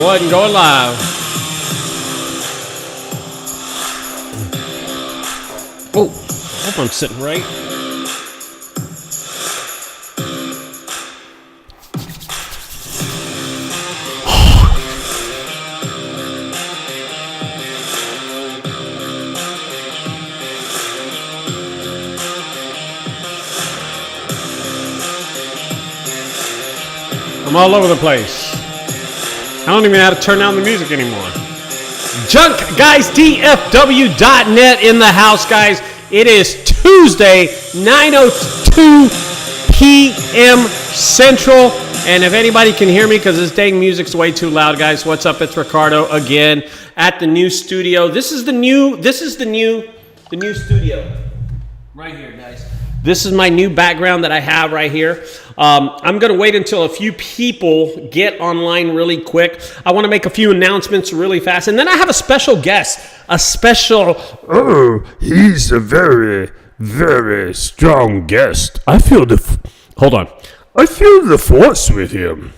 One, going live. Oh, I hope I'm sitting right. I'm all over the place. I don't even know how to turn down the music anymore. JunkGuysdfw.net in the house, guys. It is Tuesday, 9:02 p.m. Central. And if anybody can hear me, because this dang music's way too loud, guys. What's up? It's Ricardo again at the new studio. This is the new studio right here, guys. This is my new background that I have right here. I'm going to wait until a few people get online really quick. I want to make a few announcements really fast. And then I have a special guest. He's a very, very strong guest. Hold on. I feel the force with him.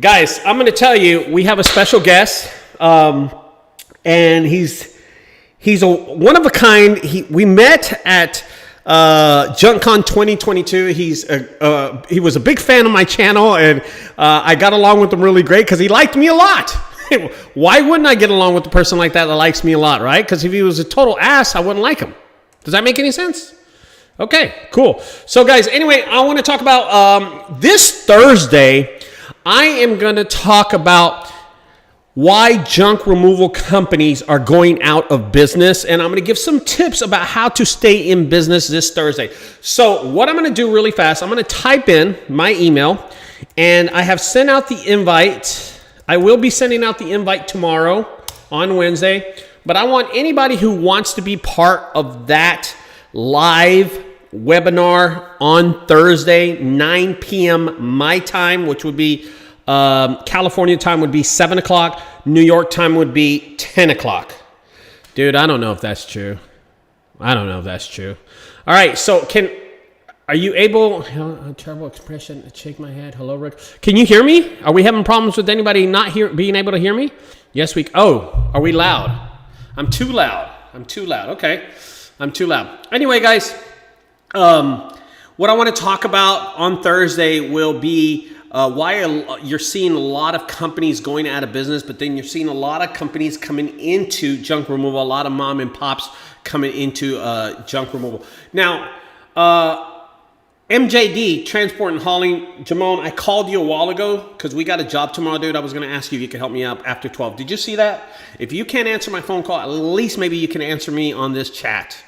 Guys, I'm going to tell you, we have a special guest. And he's a one of a kind. We met at JunkCon 2022. He was a big fan of my channel, and I got along with him really great because he liked me a lot. Why wouldn't I get along with a person like that likes me a lot, right? Because if he was a total ass, I wouldn't like him. Does that make any sense? Okay, cool. So guys, anyway, I want to talk about this Thursday. I am going to talk about why junk removal companies are going out of business. And I'm going to give some tips about how to stay in business this Thursday. So what I'm going to do really fast, I'm going to type in my email, and I have sent out the invite. I will be sending out the invite tomorrow on Wednesday, but I want anybody who wants to be part of that live webinar on Thursday, 9 p.m. my time, which would be California time would be 7 o'clock. New York time would be 10 o'clock. Dude, I don't know if that's true. All right, so are you able, terrible expression, shake my head, hello, Rick. Can you hear me? Are we having problems with anybody not being able to hear me? Yes, are we loud? I'm too loud. Okay, I'm too loud. Anyway, guys, what I want to talk about on Thursday will be why you're seeing a lot of companies going out of business, but then you're seeing a lot of companies coming into junk removal, a lot of mom and pops coming into junk removal. Now, MJD, Transport and Hauling, Jamon, I called you a while ago because we got a job tomorrow, dude. I was going to ask you if you could help me out after 12. Did you see that? If you can't answer my phone call, at least maybe you can answer me on this chat.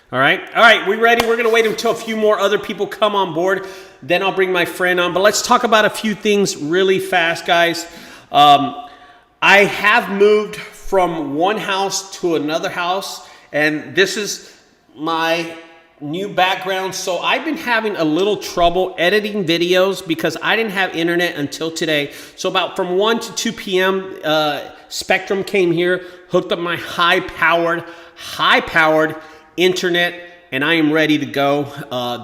All right, we ready? We're going to wait until a few more other people come on board. Then I'll bring my friend on. But let's talk about a few things really fast, guys. I have moved from one house to another house, and this is my new background. So I've been having a little trouble editing videos because I didn't have internet until today. So about from 1 to 2 p.m., Spectrum came here, hooked up my high-powered internet, and I am ready to go.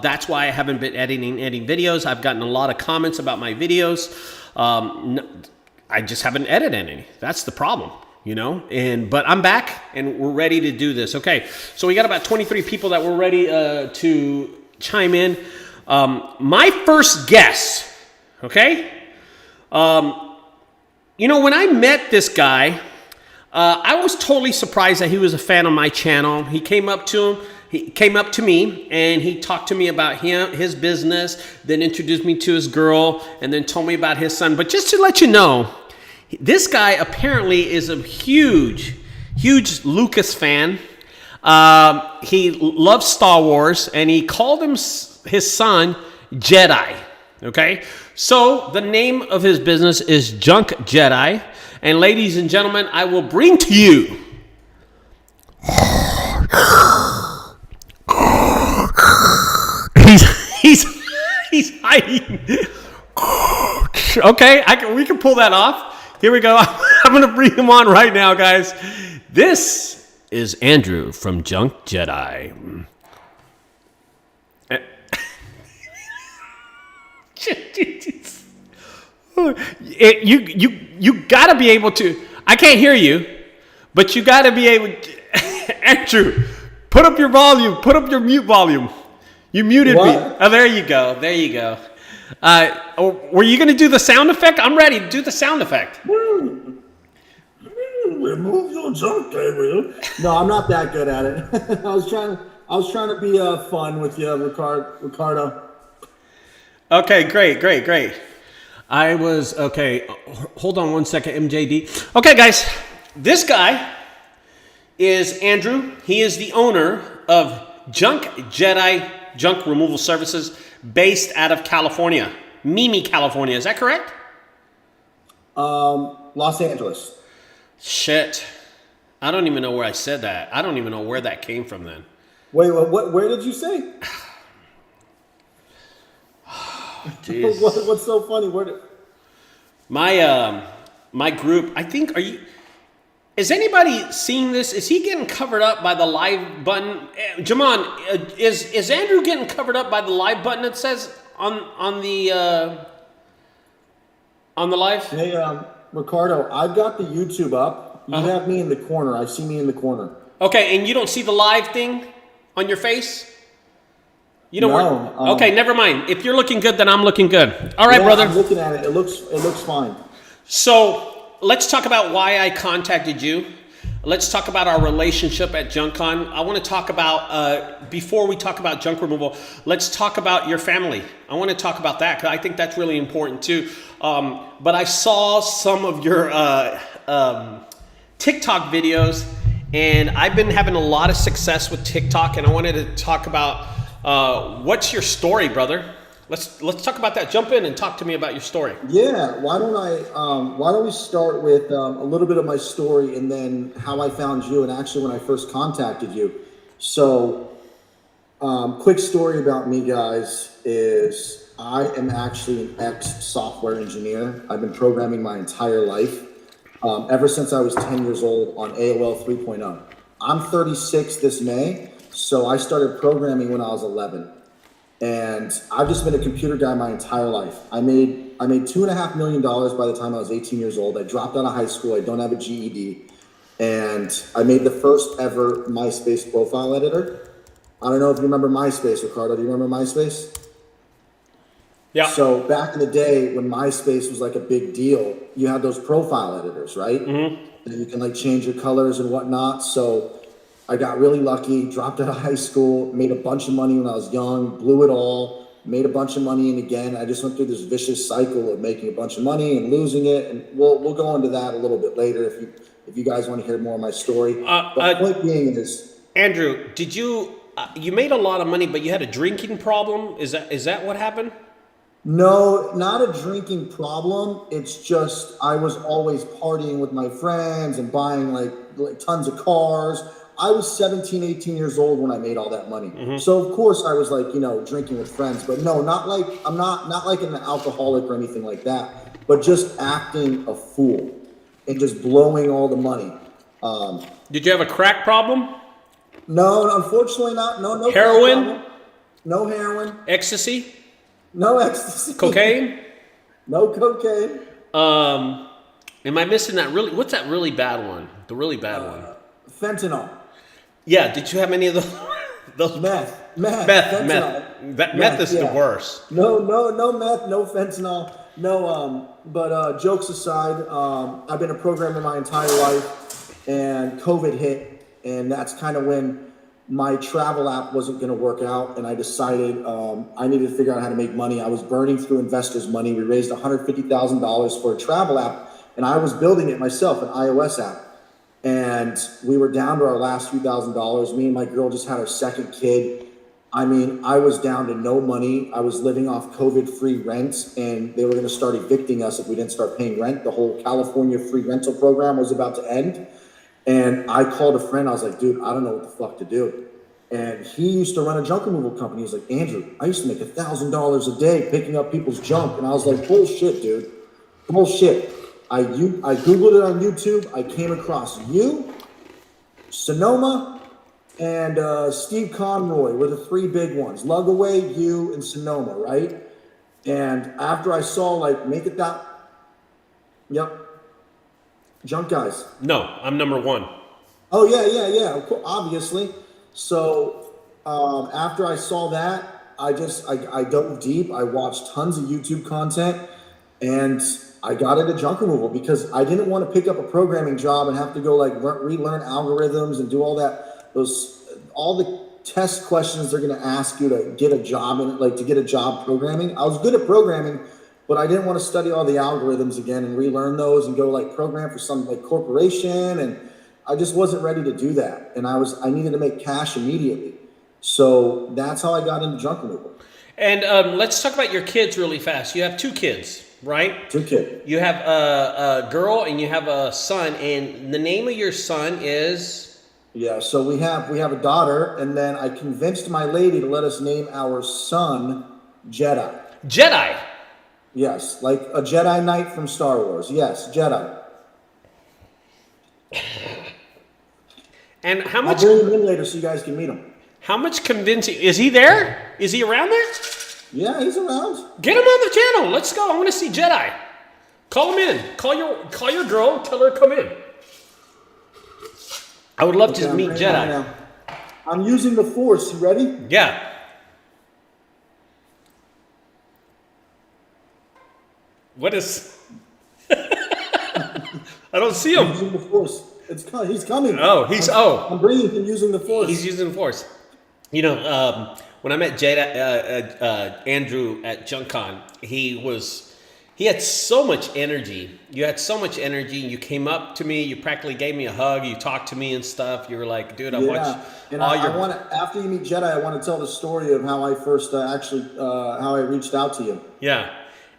That's why I haven't been editing videos. I've gotten a lot of comments about my videos. I just haven't edited any. That's the problem, you know. But I'm back, and we're ready to do this. Okay, so we got about 23 people that were ready to chime in. My first guess, okay? When I met this guy, I was totally surprised that he was a fan of my channel. He came up to me, and he talked to me about his business, then introduced me to his girl, and then told me about his son. But just to let you know, this guy apparently is a huge Lucas fan. He loves Star Wars, and he called his son Jedi. Okay, so the name of his business is Junk Jedi. And ladies and gentlemen, I will bring to you he's hiding. Okay, we can pull that off. Here we go. I'm going to bring him on right now, guys. This is Andrew from Junk Jedi. You got to be able to. I can't hear you, but you got to be able to. Andrew, put up your volume. Put up your mute volume. You muted me. Oh, there you go. There you go. Were you going to do the sound effect? I'm ready to do the sound effect. Remove your junk, Gabriel. No, I'm not that good at it. I was trying to be fun with you, Ricardo. Okay, great. I was okay. Hold on one second, MJD. Okay, guys, this guy is Andrew. He is the owner of Junk Removal Services, based out of California, Mimi, California. Is that correct? Los Angeles. Shit, I don't even know where I said that. I don't even know where that came from. Then. Wait, what? Where did you say? What's so funny? My group. I think. Is anybody seeing this? Is he getting covered up by the live button? Jamon, is Andrew getting covered up by the live button? It says on the live. Hey, Ricardo, I've got the YouTube up. You have me in the corner. I see me in the corner. Okay, and you don't see the live thing on your face? You don't No. Okay, never mind. If you're looking good, then I'm looking good. All right, brother. I'm looking at it. It looks fine. So let's talk about why I contacted you. Let's talk about our relationship at JunkCon. I want to talk about, before we talk about junk removal, let's talk about your family. I want to talk about that because I think that's really important too. But I saw some of your TikTok videos, and I've been having a lot of success with TikTok, and I wanted to talk about what's your story, brother? Let's talk about that. Jump in and talk to me about your story. Yeah, why don't we start with a little bit of my story and then how I found you and actually when I first contacted you. So, quick story about me, guys, is I am actually an ex-software engineer. I've been programming my entire life, ever since I was 10 years old on AOL 3.0. I'm 36 this May, so I started programming when I was 11. And I've just been a computer guy my entire life. I made $2.5 million by the time I was 18 years old. I dropped out of high school. I don't have a GED. And I made the first ever MySpace profile editor. I don't know if you remember MySpace, Ricardo. Do you remember MySpace? Yeah. So back in the day when MySpace was like a big deal, you had those profile editors, right? Mm-hmm. And you can like change your colors and whatnot. So I got really lucky, dropped out of high school, made a bunch of money when I was young, blew it all, made a bunch of money, and again, I just went through this vicious cycle of making a bunch of money and losing it, and we'll go into that a little bit later if you guys want to hear more of my story. But the point being is, Andrew, did you made a lot of money, but you had a drinking problem? Is that what happened? no, not a drinking problem. It's just I was always partying with my friends and buying like tons of cars. I was 17, 18 years old when I made all that money. Mm-hmm. So of course I was like, drinking with friends, but no, not like, I'm not like an alcoholic or anything like that, but just acting a fool and just blowing all the money. Did you have a crack problem? No, unfortunately not. No heroin? No heroin. Ecstasy? No ecstasy. Cocaine? No cocaine. Am I missing that what's that really bad one? The really bad one. Fentanyl. Yeah, did you have any of those? Meth. Meth is the worst. No meth, no fentanyl. No, but jokes aside, I've been a programmer my entire life, and COVID hit, and that's kind of when my travel app wasn't going to work out, and I decided I needed to figure out how to make money. I was burning through investors' money. We raised $150,000 for a travel app, and I was building it myself, an iOS app. And we were down to our last few $1,000. Me and my girl just had our second kid. I mean, I was down to no money. I was living off COVID-free rent, and they were going to start evicting us if we didn't start paying rent. The whole California free rental program was about to end. And I called a friend. I was like, dude, I don't know what the fuck to do. And he used to run a junk removal company. He was like, Andrew, I used to make $1,000 a day picking up people's junk. And I was like, bullshit, dude. Bullshit. I Googled it on YouTube. I came across you, Sonoma, and Steve Conroy were the three big ones. Lugaway, you, and Sonoma, right? And after I saw, like, make $1,000 Yep. Junk Guys. No, I'm number 1. Oh yeah. Of course, obviously. So after I saw that, I dove deep. I watched tons of YouTube content, and I got into junk removal because I didn't want to pick up a programming job and have to go like relearn algorithms and do all that. All the test questions they're going to ask you to get a job in, like to get a job programming. I was good at programming, but I didn't want to study all the algorithms again and relearn those and go like program for some like corporation, and I just wasn't ready to do that. And I needed to make cash immediately. So that's how I got into junk removal. And let's talk about your kids really fast. You have 2 kids, right? 2 kids. You have a girl and you have a son, and the name of your son is... Yeah, so we have a daughter, and then I convinced my lady to let us name our son Jedi. Jedi? Yes, like a Jedi Knight from Star Wars. Yes, Jedi. And how I'll much... bring him in later so you guys can meet him. How much convincing... Is he there? Is he around there? Yeah, he's around. Get him on the channel. Let's go. I want to see Jedi. Call him in. Call your girl. Tell her to come in. I would love to meet Jedi. Now. I'm using the Force. You ready? Yeah. What is... I don't see I'm him. using the Force. He's coming. I'm bringing him using the Force. He's using the Force. You know, when I met Andrew at JunkCon, he had so much energy. You had so much energy. You came up to me. You practically gave me a hug. You talked to me and stuff. You were like, dude, I watched all your... After you meet Jedi, I want to tell the story of how I first how I reached out to you. Yeah.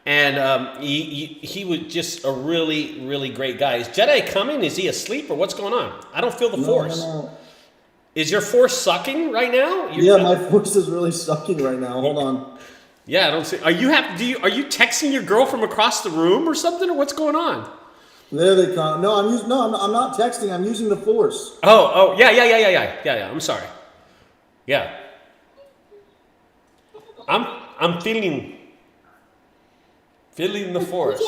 And he was just a really, really great guy. Is Jedi coming? Is he asleep or what's going on? I don't feel the Force. No. Is your Force sucking right now? My Force is really sucking right now. Hold on. Yeah, I don't see. Are you texting your girl from across the room or something, or what's going on? There they come. No, I'm not texting. I'm using the Force. Yeah. I'm sorry. Yeah. I'm feeling the Force.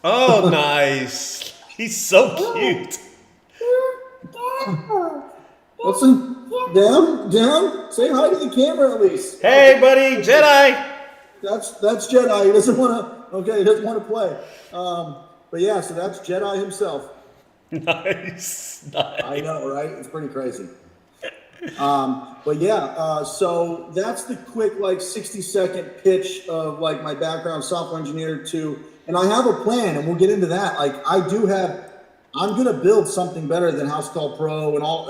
Oh, nice. He's so cute. Listen, down. Say hi to the camera at least. Hey, buddy, Jedi. That's Jedi. He doesn't want to play. But yeah, so that's Jedi himself. Nice. I know, right? It's pretty crazy. But yeah, so that's the quick 60-second pitch of my background, software engineer and I have a plan, and we'll get into that. I'm going to build something better than House Call Pro and all.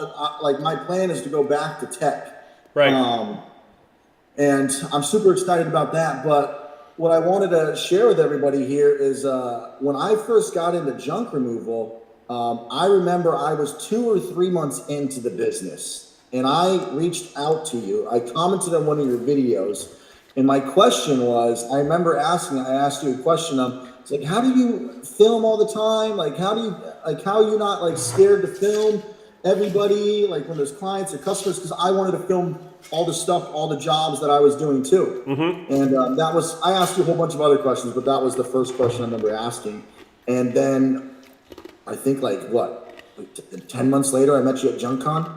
My plan is to go back to tech. Right. And I'm super excited about that. But what I wanted to share with everybody here is when I first got into junk removal, I remember I was 2 or 3 months into the business, and I reached out to you. I commented on one of your videos, and my question was, I asked you a question it's like, how do you film all the time? How are you not scared to film everybody? When there's clients or customers, because I wanted to film all the stuff, all the jobs that I was doing too. Mm-hmm. And I asked you a whole bunch of other questions, but that was the first question I remember asking. And then I think 10 months later, I met you at JunkCon.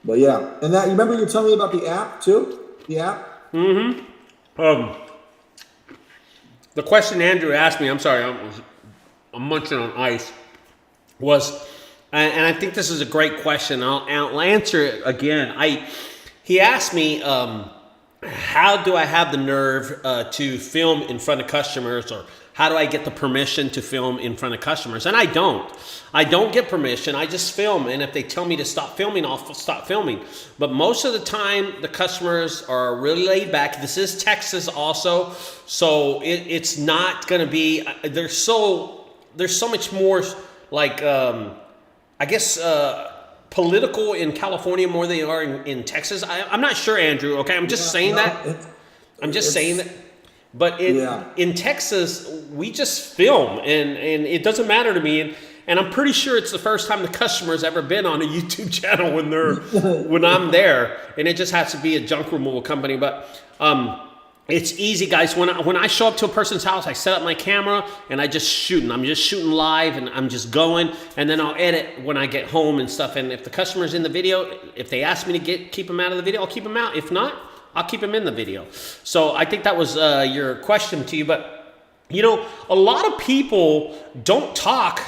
But yeah, and that, you remember you telling me about the app too? The app? Mm-hmm. The question Andrew asked me, I'm sorry, I'm munching on ice, was, and I think this is a great question. I'll answer it again. He asked me, how do I have the nerve to film in front of customers, or how do I get the permission to film in front of customers? And I don't get permission. I just film. And if they tell me to stop filming, I'll stop filming. But most of the time, the customers are really laid back. This is Texas also. So it's not going to be, there's so much more political in California more than they are in Texas. I'm not sure, Andrew. Okay. I'm just saying that. But in Texas, we just film, and it doesn't matter to me. And I'm pretty sure it's the first time the customer's ever been on a YouTube channel when I'm there, and it just has to be a junk removal company. But It's easy, guys. When I show up to a person's house, I set up my camera and I just shooting. I'm just shooting live and I'm just going, and then I'll edit when I get home and stuff. And if the customer's in the video, if they ask me to keep them out of the video, I'll keep them out. If not, I'll keep them in the video. So I think that was your question to you. But a lot of people don't talk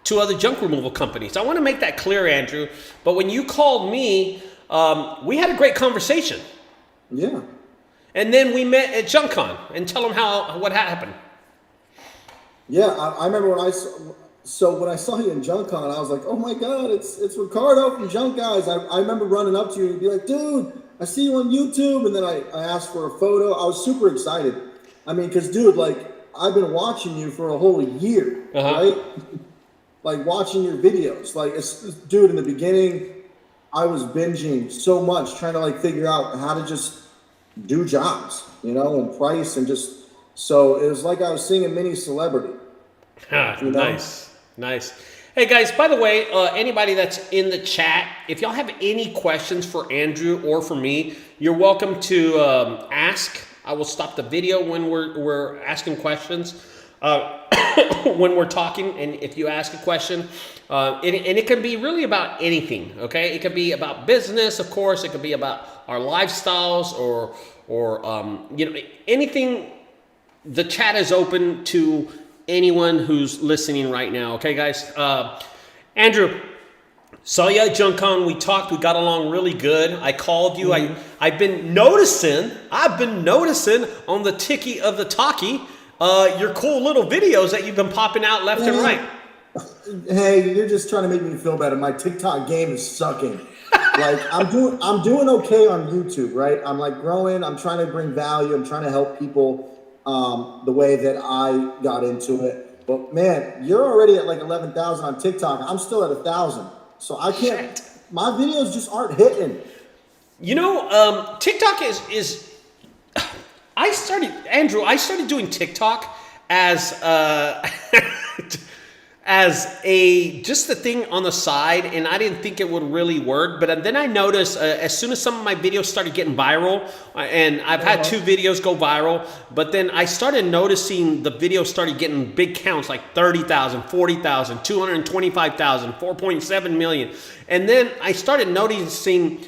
to other junk removal companies. I want to make that clear, Andrew. But when you called me, we had a great conversation. Yeah. And then we met at JunkCon, and tell them what happened. Yeah, I remember when I saw you in JunkCon, I was like, oh my God, it's Ricardo from JunkGuys. I remember running up to you and be like, dude, I see you on YouTube. And then I asked for a photo. I was super excited. I mean, because dude, like, I've been watching you for a whole year, right? Like watching your videos. Like, dude, in the beginning, I was binging so much, trying to like figure out how to just do jobs, and price, and just, so it was like I was seeing a mini celebrity. Nice. Hey guys, by the way, anybody that's in the chat, if y'all have any questions for Andrew or for me, you're welcome to ask. I will stop the video when we're asking questions, when we're talking, and if you ask a question, and it can be really about anything, okay? It could be about business, of course. It could be about our lifestyles or anything. The chat is open to anyone who's listening right now, okay, guys? Andrew, saw you at JunkCon. We talked. We got along really good. I called you. I've been noticing on the Tiki of the Talkie, your cool little videos that you've been popping out left and right. Hey, you're just trying to make me feel better. My TikTok game is sucking. Like, I'm doing okay on YouTube, right? I'm like growing. I'm trying to bring value. I'm trying to help people the way that I got into it. But man, you're already at like 11,000 on TikTok. I'm still at 1,000. So I can't. Shit. My videos just aren't hitting. TikTok is. I started doing TikTok as just the thing on the side, and I didn't think it would really work. But then I noticed as soon as some of my videos started getting viral, and I've had 2 videos go viral, but then I started noticing the videos started getting big counts, like 30,000, 40,000, 225,000, 4.7 million. And then I started noticing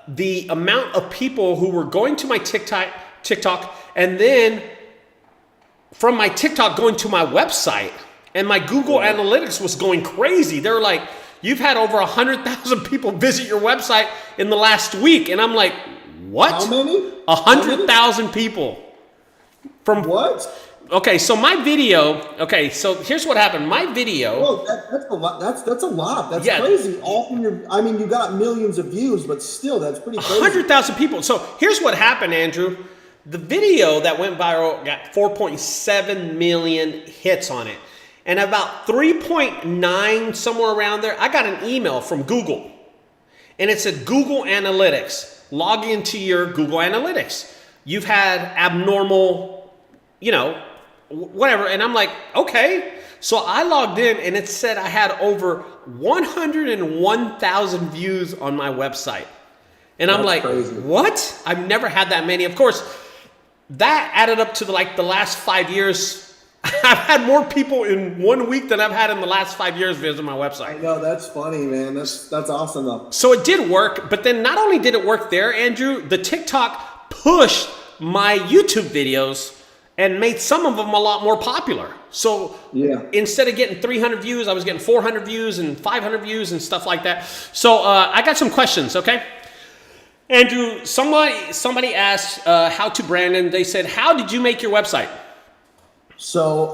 the amount of people who were going to my TikTok, and then from my TikTok going to my website. And my Google Analytics was going crazy. They were like, you've had over 100,000 people visit your website in the last week. And I'm like, what? How many? 100,000 people. From what? Okay, so my video, so here's what happened. My video. Whoa, that's a lot. That's a lot. That's crazy. All from you got millions of views, but still, that's pretty crazy. 100,000 people. So here's what happened, Andrew. The video that went viral got 4.7 million hits on it. And about 3.9, somewhere around there, I got an email from Google. And it said, Google Analytics. Log into your Google Analytics. You've had abnormal, whatever. And I'm like, okay. So I logged in, and it said I had over 101,000 views on my website. And I'm like, crazy. What? I've never had that many. Of course, that added up to the last 5 years. I've had more people in 1 week than I've had in the last 5 years visit my website. I know, that's funny, man. That's awesome, though. So it did work, but then not only did it work there, Andrew, the TikTok pushed my YouTube videos and made some of them a lot more popular. So instead of getting 300 views, I was getting 400 views and 500 views and stuff like that. So I got some questions, okay? Andrew, somebody asked how to Brandon. They said, how did you make your website? So,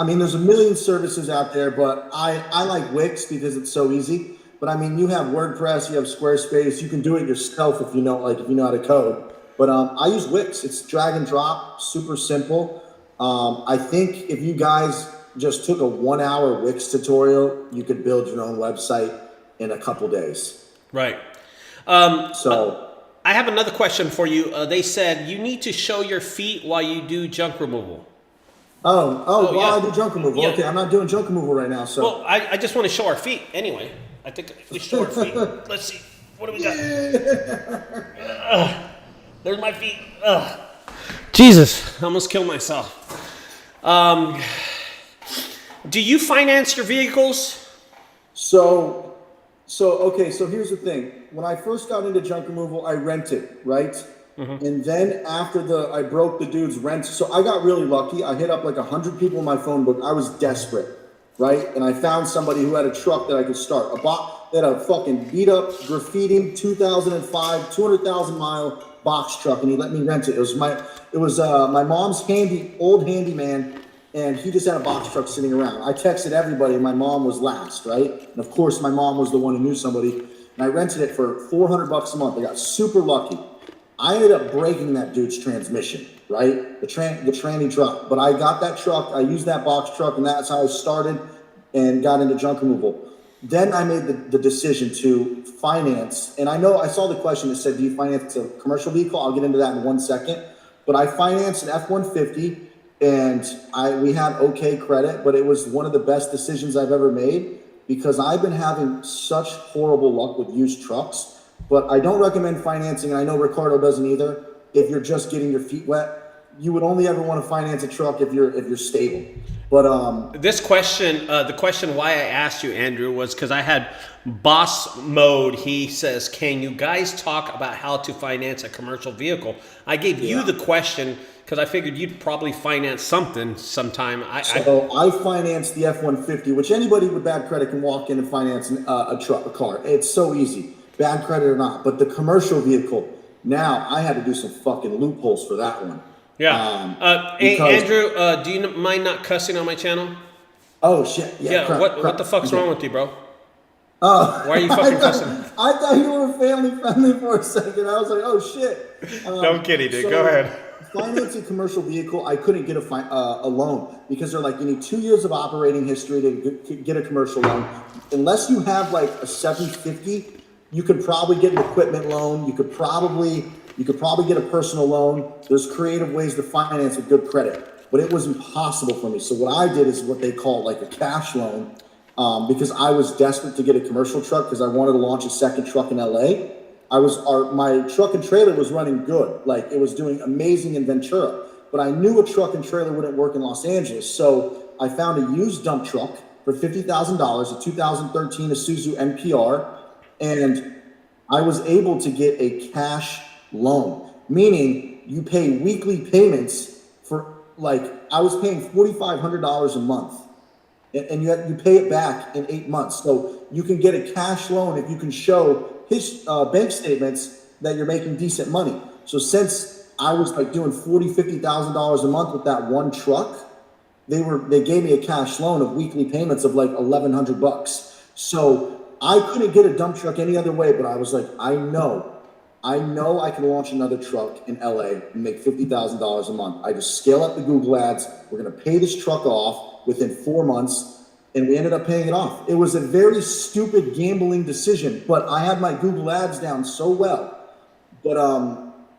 there's a million services out there, but I like Wix because it's so easy. But you have WordPress, you have Squarespace, you can do it yourself if you know how to code. But I use Wix. It's drag and drop, super simple. I think if you guys just took a 1-hour Wix tutorial, you could build your own website in a couple days. Right. So I have another question for you. They said you need to show your feet while you do junk removal. I do junk removal. Yeah. Okay, I'm not doing junk removal right now. So well, I just want to show our feet anyway. I think if we show our feet, let's see. What do we got? There's my feet. Jesus, I almost killed myself. Do you finance your vehicles? So okay, so here's the thing. When I first got into junk removal, I rented, right? And then after I broke the dude's rent, so I got really lucky. I hit up like 100 people in my phone book. I was desperate, right? And I found somebody who had a truck that I could start. They had a fucking beat up, graffiti, 2005, 200,000 mile box truck, and he let me rent it. It was my mom's old handyman, and he just had a box truck sitting around. I texted everybody, and my mom was last, right? And of course, my mom was the one who knew somebody, and I rented it for $400 a month. I got super lucky. I ended up breaking that dude's transmission, right? The tranny truck. But I got that truck, I used that box truck, and that's how I started and got into junk removal. Then I made the decision to finance, and I know I saw the question that said, do you finance a commercial vehicle? I'll get into that in 1 second. But I financed an F-150, and we had okay credit, but it was one of the best decisions I've ever made because I've been having such horrible luck with used trucks. But I don't recommend financing, and I know Ricardo doesn't either. If you're just getting your feet wet, you would only ever want to finance a truck if you're stable. But this question, the question why I asked you, Andrew, was because I had Boss Mode. He says, "Can you guys talk about how to finance a commercial vehicle?" I gave you the question because I figured you'd probably finance something sometime. I financed the F-150, which anybody with bad credit can walk in and finance a car. It's so easy. Bad credit or not, but the commercial vehicle, now I had to do some fucking loopholes for that one. Yeah. Andrew, do you mind not cussing on my channel? Oh shit. Yeah. Crap, what the fuck's wrong with you, bro? Oh, why are you fucking cussing? I thought you were family friendly for a second. I was like, oh shit. No, I'm kidding, dude. Go ahead. Financing commercial vehicle, I couldn't get a loan because they're like, you need 2 years of operating history to get a commercial loan. Unless you have like a 750. You could probably get an equipment loan. You could probably get a personal loan. There's creative ways to finance with good credit, but it was impossible for me. So what I did is what they call like a cash loan, because I was desperate to get a commercial truck because I wanted to launch a second truck in LA. My truck and trailer was running good, like it was doing amazing in Ventura, but I knew a truck and trailer wouldn't work in Los Angeles. So I found a used dump truck for $50,000, a 2013 Isuzu NPR. And I was able to get a cash loan, meaning you pay weekly payments for I was paying $4,500 a month, and you pay it back in 8 months. So you can get a cash loan if you can show his bank statements that you're making decent money. So since I was doing $50,000 a month with that one truck, they gave me a cash loan of weekly payments of like $1,100. So I couldn't get a dump truck any other way, but I was like, I know I can launch another truck in LA and make $50,000 a month. I just scale up the Google ads. We're going to pay this truck off within 4 months. And we ended up paying it off. It was a very stupid gambling decision, but I had my Google ads down so well. But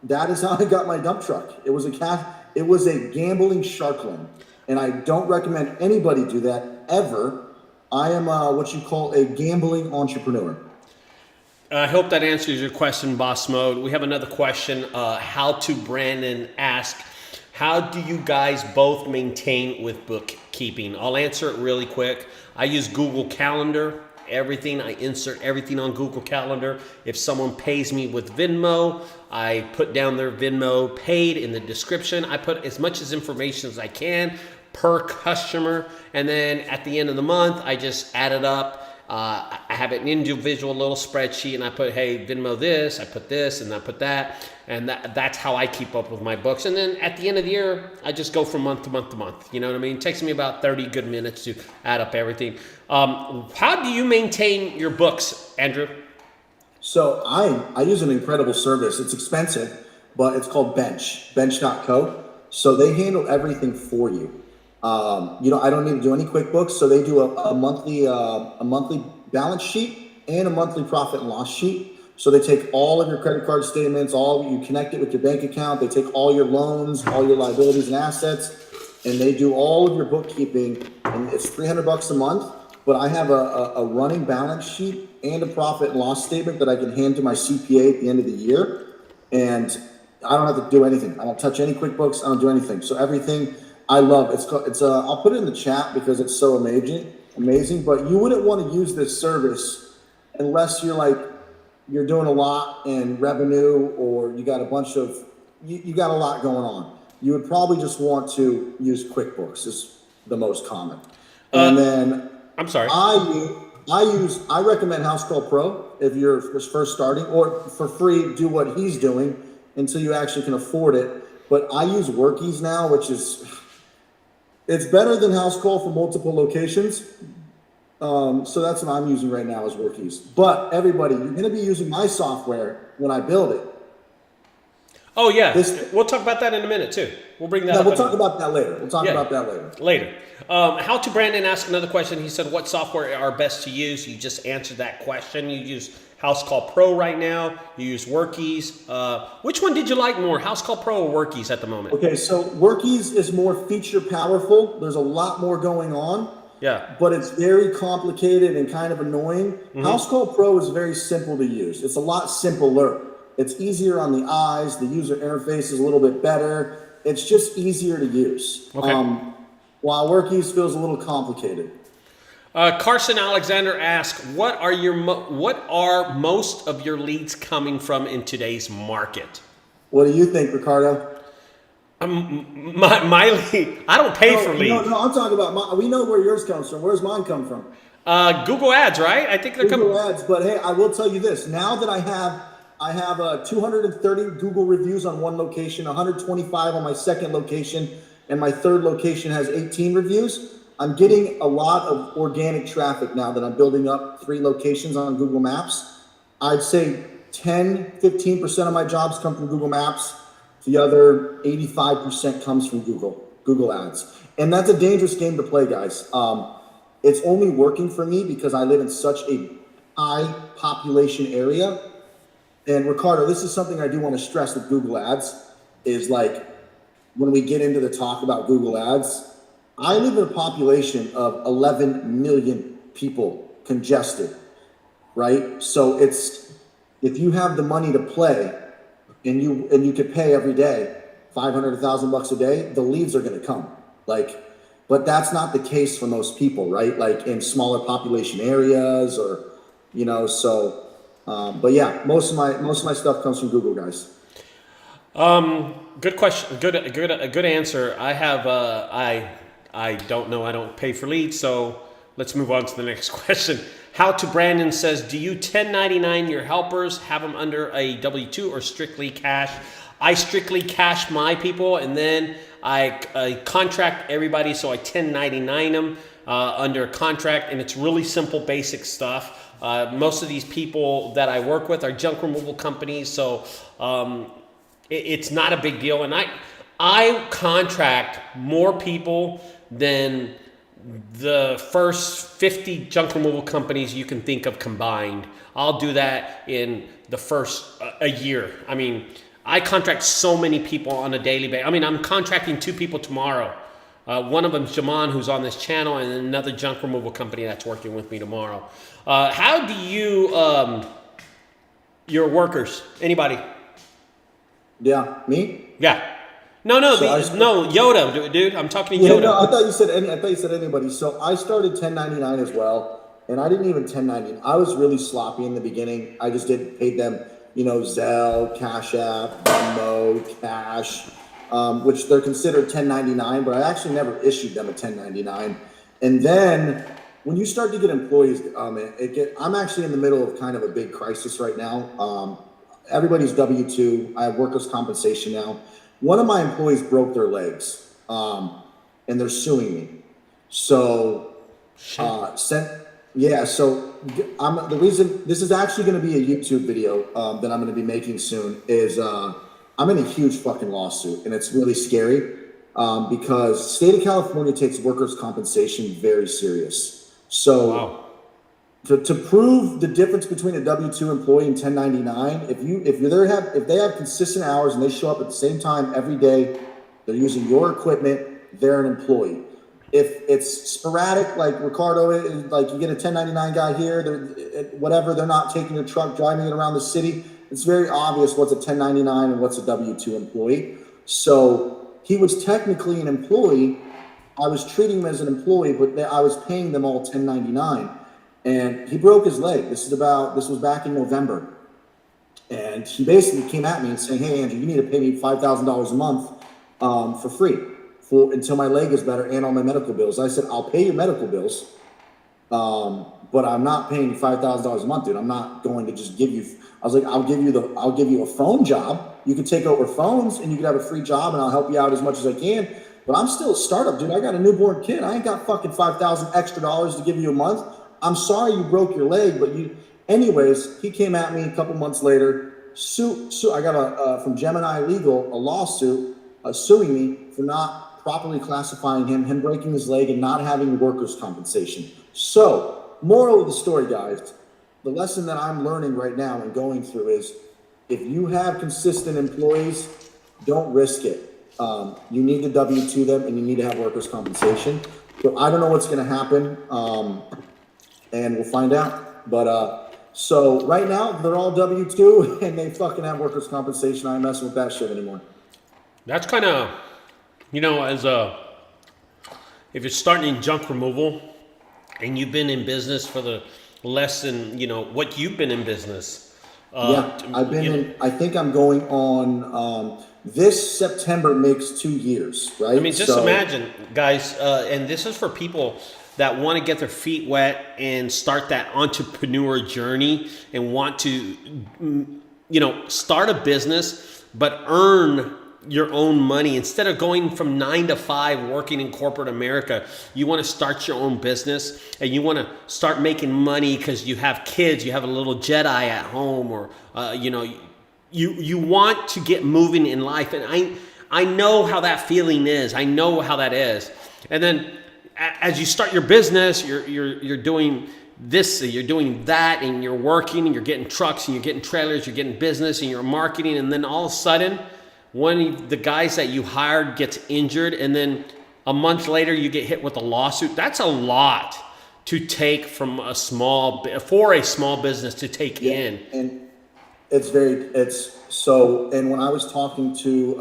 that is how I got my dump truck. It was a gambling shark loan. And I don't recommend anybody do that ever. I am what you call a gambling entrepreneur. I hope that answers your question, Boss Mode. We have another question. How to Brandon ask, how do you guys both maintain with bookkeeping? I'll answer it really quick. I use Google Calendar. I insert everything on Google Calendar. If someone pays me with Venmo, I put down their Venmo paid in the description. I put as much as information as I can per customer, and then at the end of the month I just add it up. I have an individual little spreadsheet, and I put, hey, Venmo this, I put this, and I put that, and that's how I keep up with my books. And then at the end of the year, I just go from month to month to month. You know what I mean? It takes me about 30 good minutes to add up everything. How do you maintain your books, Andrew? So I use an incredible service. It's expensive, but it's called bench.co. So they handle everything for you. I don't need to do any QuickBooks, so they do a monthly balance sheet and a monthly profit and loss sheet. So they take all of your credit card statements, you connect it with your bank account. They take all your loans, all your liabilities and assets, and they do all of your bookkeeping. And it's $300 a month. But I have a running balance sheet and a profit and loss statement that I can hand to my CPA at the end of the year. And I don't have to do anything. I don't touch any QuickBooks. I don't do anything. So everything I love. I'll put it in the chat because it's so amazing. But you wouldn't want to use this service unless you're doing a lot in revenue, or you got a bunch of you got a lot going on. You would probably just want to use QuickBooks. Is the most common. And then I'm sorry. I recommend House Call Pro if you're first starting, or for free, do what he's doing until you actually can afford it. But I use Workies now, it's better than House Call for multiple locations. So that's what I'm using right now is Workies. But everybody, you're going to be using my software when I build it. Oh yeah, we'll talk about that in a minute too. We'll bring that up. We'll talk about that later. Later. How to Brandon asked another question. He said, what software are best to use? You just answered that question. You use House Call Pro right now. You use Workies. Which one did you like more, House Call Pro or Workies at the moment? Okay, so Workies is more feature powerful. There's a lot more going on. Yeah. But it's very complicated and kind of annoying. Mm-hmm. House Call Pro is very simple to use. It's a lot simpler. It's easier on the eyes. The user interface is a little bit better. It's just easier to use. Okay. While Workies feels a little complicated. Carson Alexander asks, what are most of your leads coming from in today's market? What do you think, Ricardo? My lead, I don't pay for leads. No, I'm talking about we know where yours comes from. Where's mine come from? Google Ads, right? I think they're Google Ads. But hey, I will tell you this. Now that I have 230 Google reviews on one location, 125 on my second location, and my third location has 18 reviews. I'm getting a lot of organic traffic now that I'm building up 3 locations on Google Maps. I'd say 15% of my jobs come from Google Maps. The other 85% comes from Google Ads. And that's a dangerous game to play, guys. It's only working for me because I live in such a high population area. And Ricardo, this is something I do want to stress with Google Ads is when we get into the talk about Google Ads, I live in a population of 11 million people congested, right? So if you have the money to play and you could pay every day, $500, $1,000 a day, the leads are going to come. But that's not the case for most people, right? In smaller population areas but yeah, most of my stuff comes from Google, guys. Good question. Good answer. I have I don't know. I don't pay for leads, so let's move on to the next question. How to Brandon says, do you 1099 your helpers, have them under a W-2 or strictly cash? I strictly cash my people, and then I contract everybody, so I 1099 them under contract, and it's really simple, basic stuff. Most of these people that I work with are junk removal companies, so it's not a big deal. And I contract more people than the first 50 junk removal companies you can think of combined. I'll do that in the first a year. I mean, I contract so many people on a daily basis. I mean, I'm contracting 2 people tomorrow. One of them is Jaman, who's on this channel, and another junk removal company that's working with me tomorrow. How do you, your workers, anybody? Yeah, me? Yeah. No, Yoda, dude. I'm talking to Yoda. No, I thought you said anybody. So I started 1099 as well, and I didn't even 1099. I was really sloppy in the beginning. I just paid them, Zelle, Cash App, Venmo, Cash, which they're considered 1099, but I actually never issued them a 1099. And then when you start to get employees, I'm actually in the middle of kind of a big crisis right now. Everybody's W-2. I have workers' compensation now. One of my employees broke their legs, and they're suing me. So, the reason this is actually going to be a YouTube video that I'm going to be making soon is I'm in a huge fucking lawsuit, and it's really scary because state of California takes workers' compensation very serious. So. Wow. To prove the difference between a W-2 employee and 1099, if they have consistent hours and they show up at the same time every day, they're using your equipment, they're an employee. If it's sporadic, like Ricardo, like you get a 1099 guy here, they're not taking your truck, driving it around the city, very obvious what's a 1099 and what's a W-2 employee. So he was technically an employee. I was treating him as an employee, but I was paying them all 1099. And he broke his leg. This was back in November. And he basically came at me and saying, "Hey, Andrew, you need to pay me $5,000 a month for free until my leg is better and all my medical bills." I said, "I'll pay your medical bills, but I'm not paying you $5,000 a month, dude. I'm not going to just give you." I was like, I'll give you a phone job. You can take over phones and you can have a free job, and I'll help you out as much as I can. But I'm still a startup, dude. I got a newborn kid. I ain't got fucking $5,000 extra to give you a month. I'm sorry you broke your leg, but you." Anyways, he came at me a couple months later. I got from Gemini Legal a lawsuit suing me for not properly classifying him breaking his leg, and not having workers' compensation. So, moral of the story, guys, the lesson that I'm learning right now and going through is, if you have consistent employees, don't risk it. You need to W-2 them, and you need to have workers' compensation. So I don't know what's going to happen, and we'll find out. But so right now, they're all W-2, and they fucking have workers' compensation. I ain't messing with that shit anymore. That's kind of, if you're starting in junk removal and you've been in business for the less than, what you've been in business. I've been I think I'm going on, this September makes 2 years, right? I mean, just imagine, guys, and this is for people that want to get their feet wet and start that entrepreneur journey and want to, start a business, but earn your own money. Instead of going from 9 to 5 working in corporate America, you want to start your own business, and you want to start making money because you have kids, you have a little Jedi at home, or, you want to get moving in life. And I know how that feeling is. I know how that is. And then as you start your business, you're doing this, you're doing that, and you're working, and you're getting trucks, and you're getting trailers, you're getting business, and you're marketing, and then all of a sudden, one of the guys that you hired gets injured, and then a month later you get hit with a lawsuit. That's a lot to take from a small business to take in. And and when I was talking to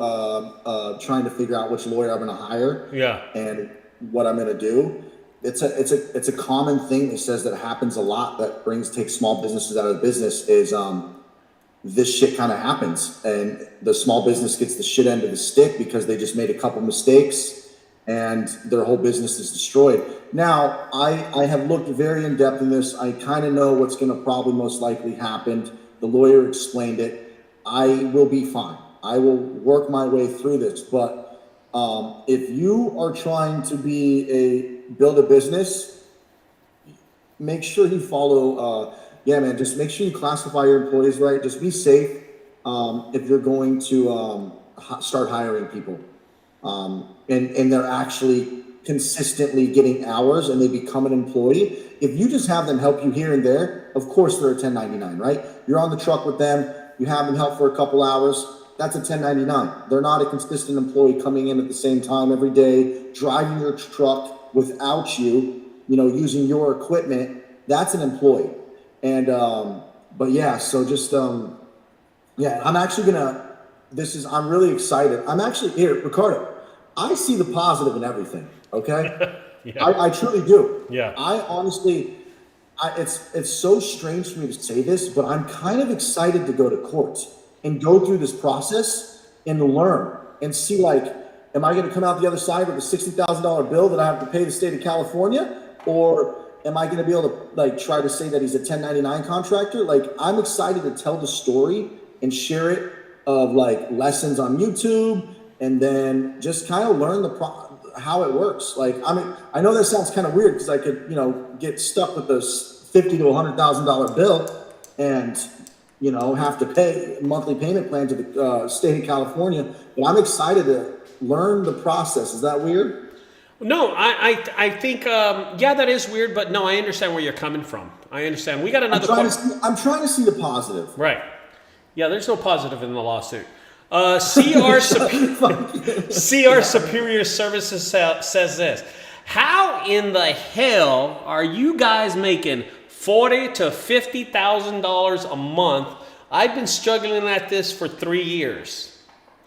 trying to figure out which lawyer I'm going to hire, and what I'm going to do, it's a common thing that says that happens a lot, that takes small businesses out of business, is this shit kind of happens, and the small business gets the shit end of the stick because they just made a couple mistakes and their whole business is destroyed. Now, I have looked very in depth in this. I kind of know what's going to probably most likely happen. The lawyer explained it. I will be fine. I will work my way through this. But if you are trying to build a business, make sure you follow. Just make sure you classify your employees right. Just be safe if you're going to start hiring people, and they're actually consistently getting hours and they become an employee. If you just have them help you here and there, of course they're a 1099, right? You're on the truck with them, you have them help for a couple hours, that's a 1099. They're not a consistent employee coming in at the same time every day, driving your truck without you, using your equipment. That's an employee. And, I'm actually I'm really excited. I'm actually here, Ricardo. I see the positive in everything. Okay. Yeah. I truly do. Yeah. I honestly, it's so strange for me to say this, but I'm kind of excited to go to court and go through this process and learn and see, am I going to come out the other side with a $60,000 bill that I have to pay the state of California, or am I going to be able to try to say that he's a 1099 contractor? I'm excited to tell the story and share it of lessons on YouTube, and then just kind of learn how it works. I know that sounds kind of weird because I could, get stuck with this $50,000 to $100,000 bill and, have to pay a monthly payment plan to the state of California. But I'm excited to learn the process. Is that weird? No, I think, that is weird, but no, I understand where you're coming from. I understand. We got another I'm trying to see the positive. Right. Yeah, there's no positive in the lawsuit. CR Superior Services says this. How in the hell are you guys making $40,000 to $50,000 a month I've been struggling at this for 3 years.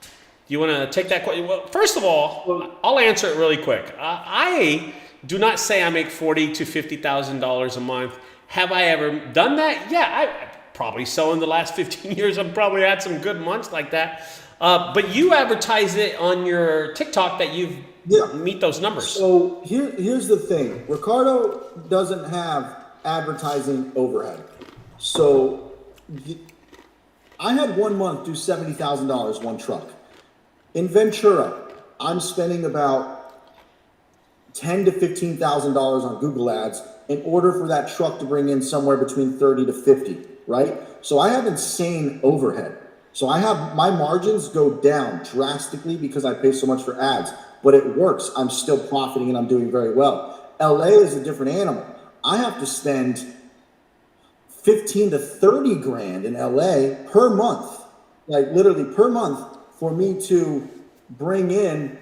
Do you want to take that question? Well, first of all, I'll answer it really quick. I do not say I make $40,000 to $50,000 a month. Have I ever done that? Yeah, I probably so in the last 15 years. I've probably had some good months like that. But you advertise it on your TikTok that you've meet those numbers. So here's the thing. Ricardo doesn't have advertising overhead. So I had 1 month do $70,000 one truck. In Ventura, I'm spending about $10,000 to $15,000 on Google ads in order for that truck to bring in somewhere between 30 to 50, right? So I have insane overhead. So my margins go down drastically because I pay so much for ads, but it works. I'm still profiting and I'm doing very well. LA is a different animal. I have to spend 15 to 30 grand in LA per month, like literally per month, for me to bring in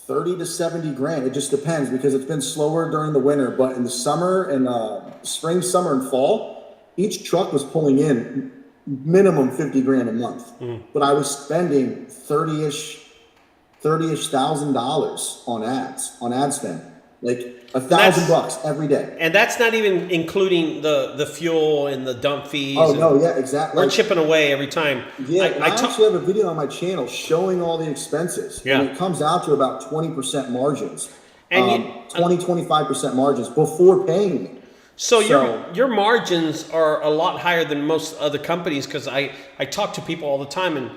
30 to 70 grand. It just depends because it's been slower during the winter, but in the summer and spring, summer and fall, each truck was pulling in minimum 50 grand a month, but I was spending 30-ish thousand dollars on ad spend, like $1,000 every day. And that's not even including the fuel and the dump fees. Oh no, yeah, exactly. We're chipping away every time. Yeah, I actually have a video on my channel showing all the expenses. Yeah. And it comes out to about 20% margins, and 25% margins before paying me. So your margins are a lot higher than most other companies, because I talk to people all the time, and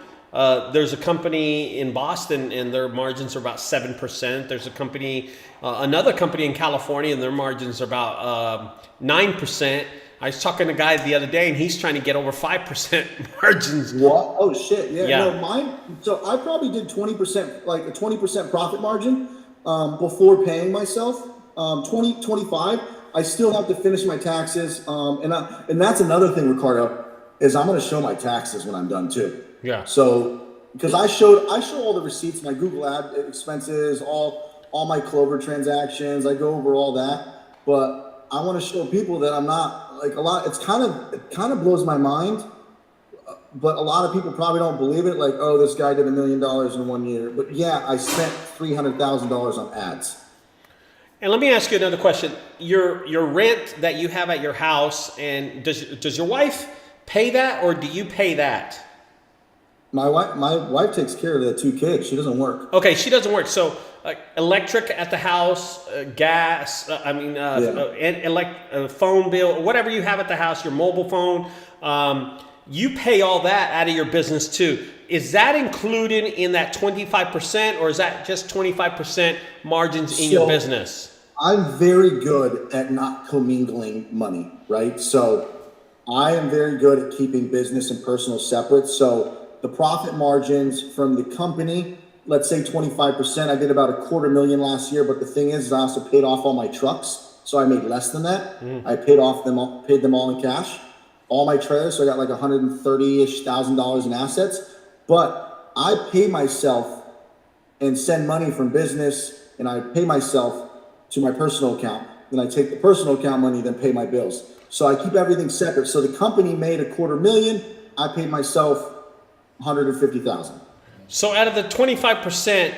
there's a company in Boston and their margins are about 7%. There's a company, another company in California, and their margins are about 9%. I was talking to a guy the other day, and he's trying to get over 5% margins. What? Oh shit! Yeah. Yeah. No, mine. So I probably did 20%, like a 20% profit margin before paying myself. 25. I still have to finish my taxes, and that's another thing, Ricardo, is I'm going to show my taxes when I'm done too. Yeah. So because I show all the receipts, my Google ad expenses, all my Clover transactions, I go over all that, but I want to show people that I'm not like a lot. It kind of blows my mind, but a lot of people probably don't believe it. Like, oh, this guy did $1 million in 1 year, but yeah, I spent $300,000 on ads. And let me ask you another question. Your rent that you have at your house, and does your wife pay that, or do you pay that? My wife takes care of the 2 kids. She doesn't work. Okay, she doesn't work. So electric at the house, gas, phone bill, whatever you have at the house, your mobile phone, you pay all that out of your business too. Is that included in that 25%, or is that just 25% margins in your business? I'm very good at not commingling money, right? So I am very good at keeping business and personal separate. So the profit margins from the company, let's say 25%. I did about $250,000 last year, but the thing is I also paid off all my trucks, so I made less than that. I paid them all in cash, all my trailers. So I got like $130,000-ish in assets. But I pay myself and send money from business, and I pay myself to my personal account. Then I take the personal account money, then pay my bills. So I keep everything separate. So the company made $250,000. I paid myself $150,000. So out of the 25%,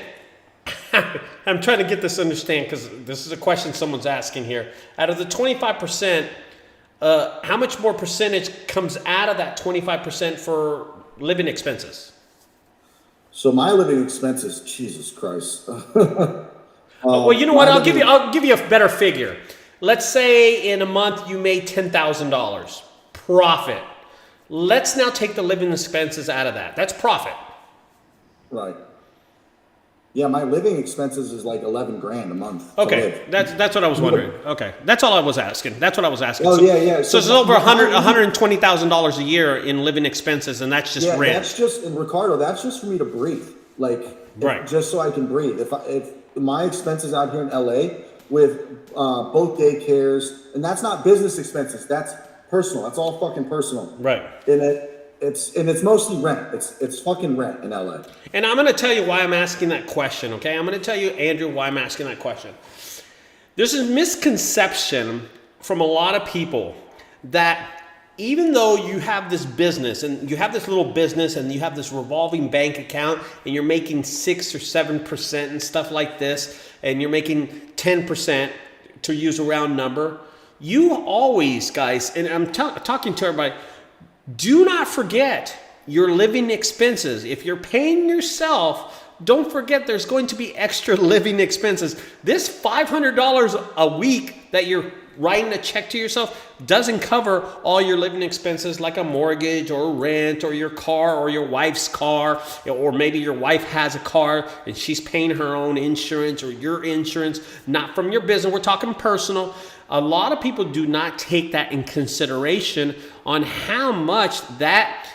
I'm trying to get this to understand, because this is a question someone's asking here. Out of the 25%, how much more percentage comes out of that 25% for living expenses? So my living expenses, Jesus Christ. Well, you know what? I'll give you a better figure. Let's say in a month you made $10,000 profit. Let's now take the living expenses out of that. That's profit. Right. Yeah, my living expenses is like 11 grand a month. Okay, that's what I was wondering. Okay, that's all I was asking. Oh, yeah. So it's over $120,000 a year in living expenses, and that's just rent. That's just, and Ricardo, that's just for me to breathe. Like, right. Just so I can breathe. If my expenses out here in LA with both daycares, and that's not business expenses. That's personal. That's all fucking personal. Right. And it's mostly rent. It's fucking rent in LA. And I'm going to tell you why I'm asking that question, okay? I'm going to tell you, Andrew, why I'm asking that question. There's a misconception from a lot of people that even though you have this business and you have this little business and you have this revolving bank account and you're making 6 or 7% and stuff like this, and you're making 10% to use a round number, you always, guys, and I'm talking to everybody, do not forget your living expenses. If you're paying yourself, don't forget there's going to be extra living expenses. This $500 a week that you're writing a check to yourself doesn't cover all your living expenses like a mortgage or rent or your car or your wife's car, or maybe your wife has a car and she's paying her own insurance or your insurance, not from your business. We're talking personal. A lot of people do not take that in consideration on how much that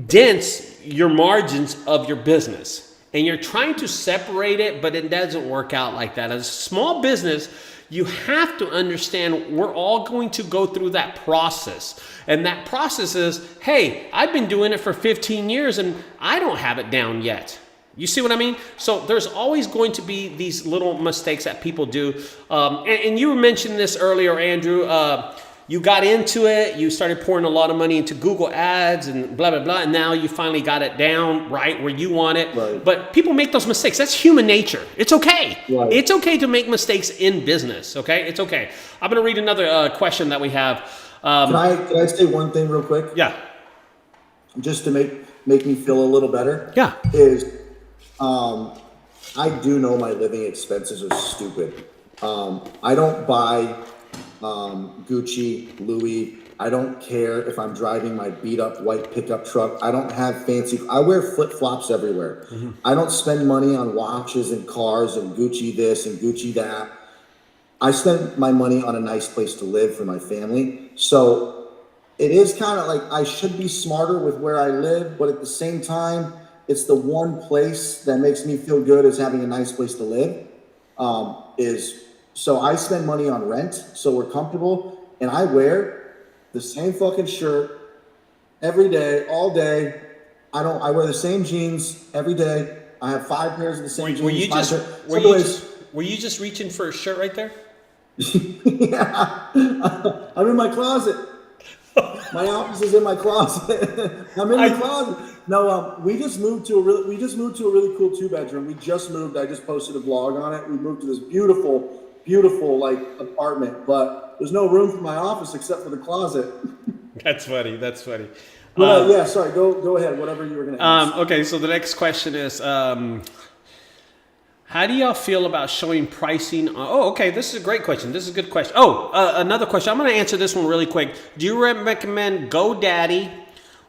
dents your margins of your business. And you're trying to separate it, but it doesn't work out like that. As a small business, you have to understand we're all going to go through that process. And that process is, hey, I've been doing it for 15 years and I don't have it down yet. You see what I mean? So there's always going to be these little mistakes that people do. And you mentioned this earlier, Andrew. You got into it, you started pouring a lot of money into Google ads and blah, blah, blah. And now you finally got it down right where you want it. Right. But people make those mistakes. That's human nature. It's okay. Right. It's okay to make mistakes in business. Okay. It's okay. I'm going to read another question that we have. Can I say one thing real quick? Yeah. Just to make me feel a little better. Yeah. Is I do know my living expenses are stupid. I don't buy Gucci, Louis. I don't care if I'm driving my beat up white pickup truck. I don't have fancy, I wear flip flops everywhere. Mm-hmm. I don't spend money on watches and cars and Gucci this and Gucci that. I spend my money on a nice place to live for my family. So it is kind of like I should be smarter with where I live, but at the same time, it's the one place that makes me feel good is having a nice place to live. So I spend money on rent, so we're comfortable, and I wear the same fucking shirt every day, all day. I wear the same jeans every day. I have 5 pairs of the same jeans. Were you just reaching for a shirt right there? Yeah, I'm in my closet. My office is in my closet. I'm in the closet. No, we just moved to a really cool 2-bedroom. We just moved. I just posted a vlog on it. We moved to this beautiful like apartment, but there's no room for my office except for the closet. That's funny. Well, yeah, sorry. Go ahead. Whatever you were going to ask. Okay, so the next question is, how do y'all feel about showing pricing? Okay, this is a great question. This is a good question. Another question. I'm going to answer this one really quick. Do you recommend GoDaddy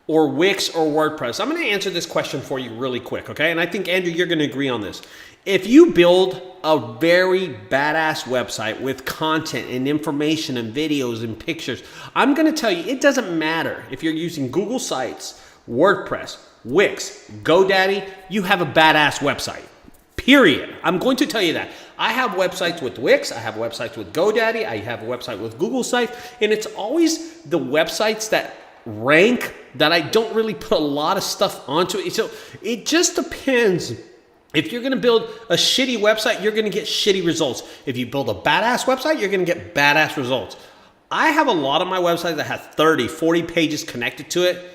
or Wix or WordPress? I'm going to answer this question for you really quick, okay? And I think, Andrew, you're going to agree on this. If you build a very badass website with content and information and videos and pictures, I'm going to tell you, it doesn't matter if you're using Google Sites, WordPress, Wix, GoDaddy, you have a badass website. Period. I'm going to tell you that. I have websites with Wix, I have websites with GoDaddy, I have a website with Google Sites, and it's always the websites that rank that I don't really put a lot of stuff onto it. So it just depends. If you're going to build a shitty website, you're going to get shitty results. If you build a badass website, you're going to get badass results. I have a lot of my websites that have 30, 40 pages connected to it,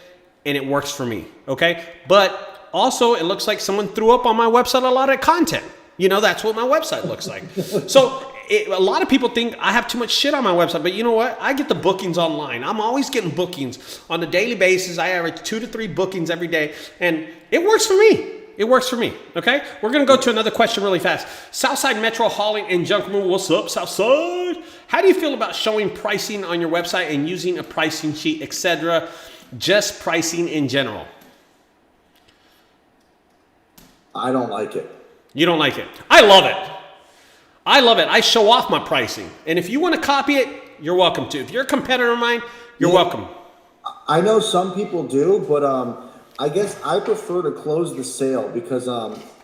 and it works for me, okay? But also, it looks like someone threw up on my website a lot of content. You know, that's what my website looks like. So a lot of people think I have too much shit on my website, but you know what? I get the bookings online. I'm always getting bookings on a daily basis. I average 2 to 3 bookings every day, and it works for me. It works for me, okay? We're going to go to another question really fast. Southside Metro Hauling and Junk Removal. What's up, Southside? How do you feel about showing pricing on your website and using a pricing sheet, etc.? Just pricing in general. I don't like it. You don't like it. I love it. I show off my pricing. And if you want to copy it, you're welcome to. If you're a competitor of mine, you're welcome. I know some people do, but I guess I prefer to close the sale because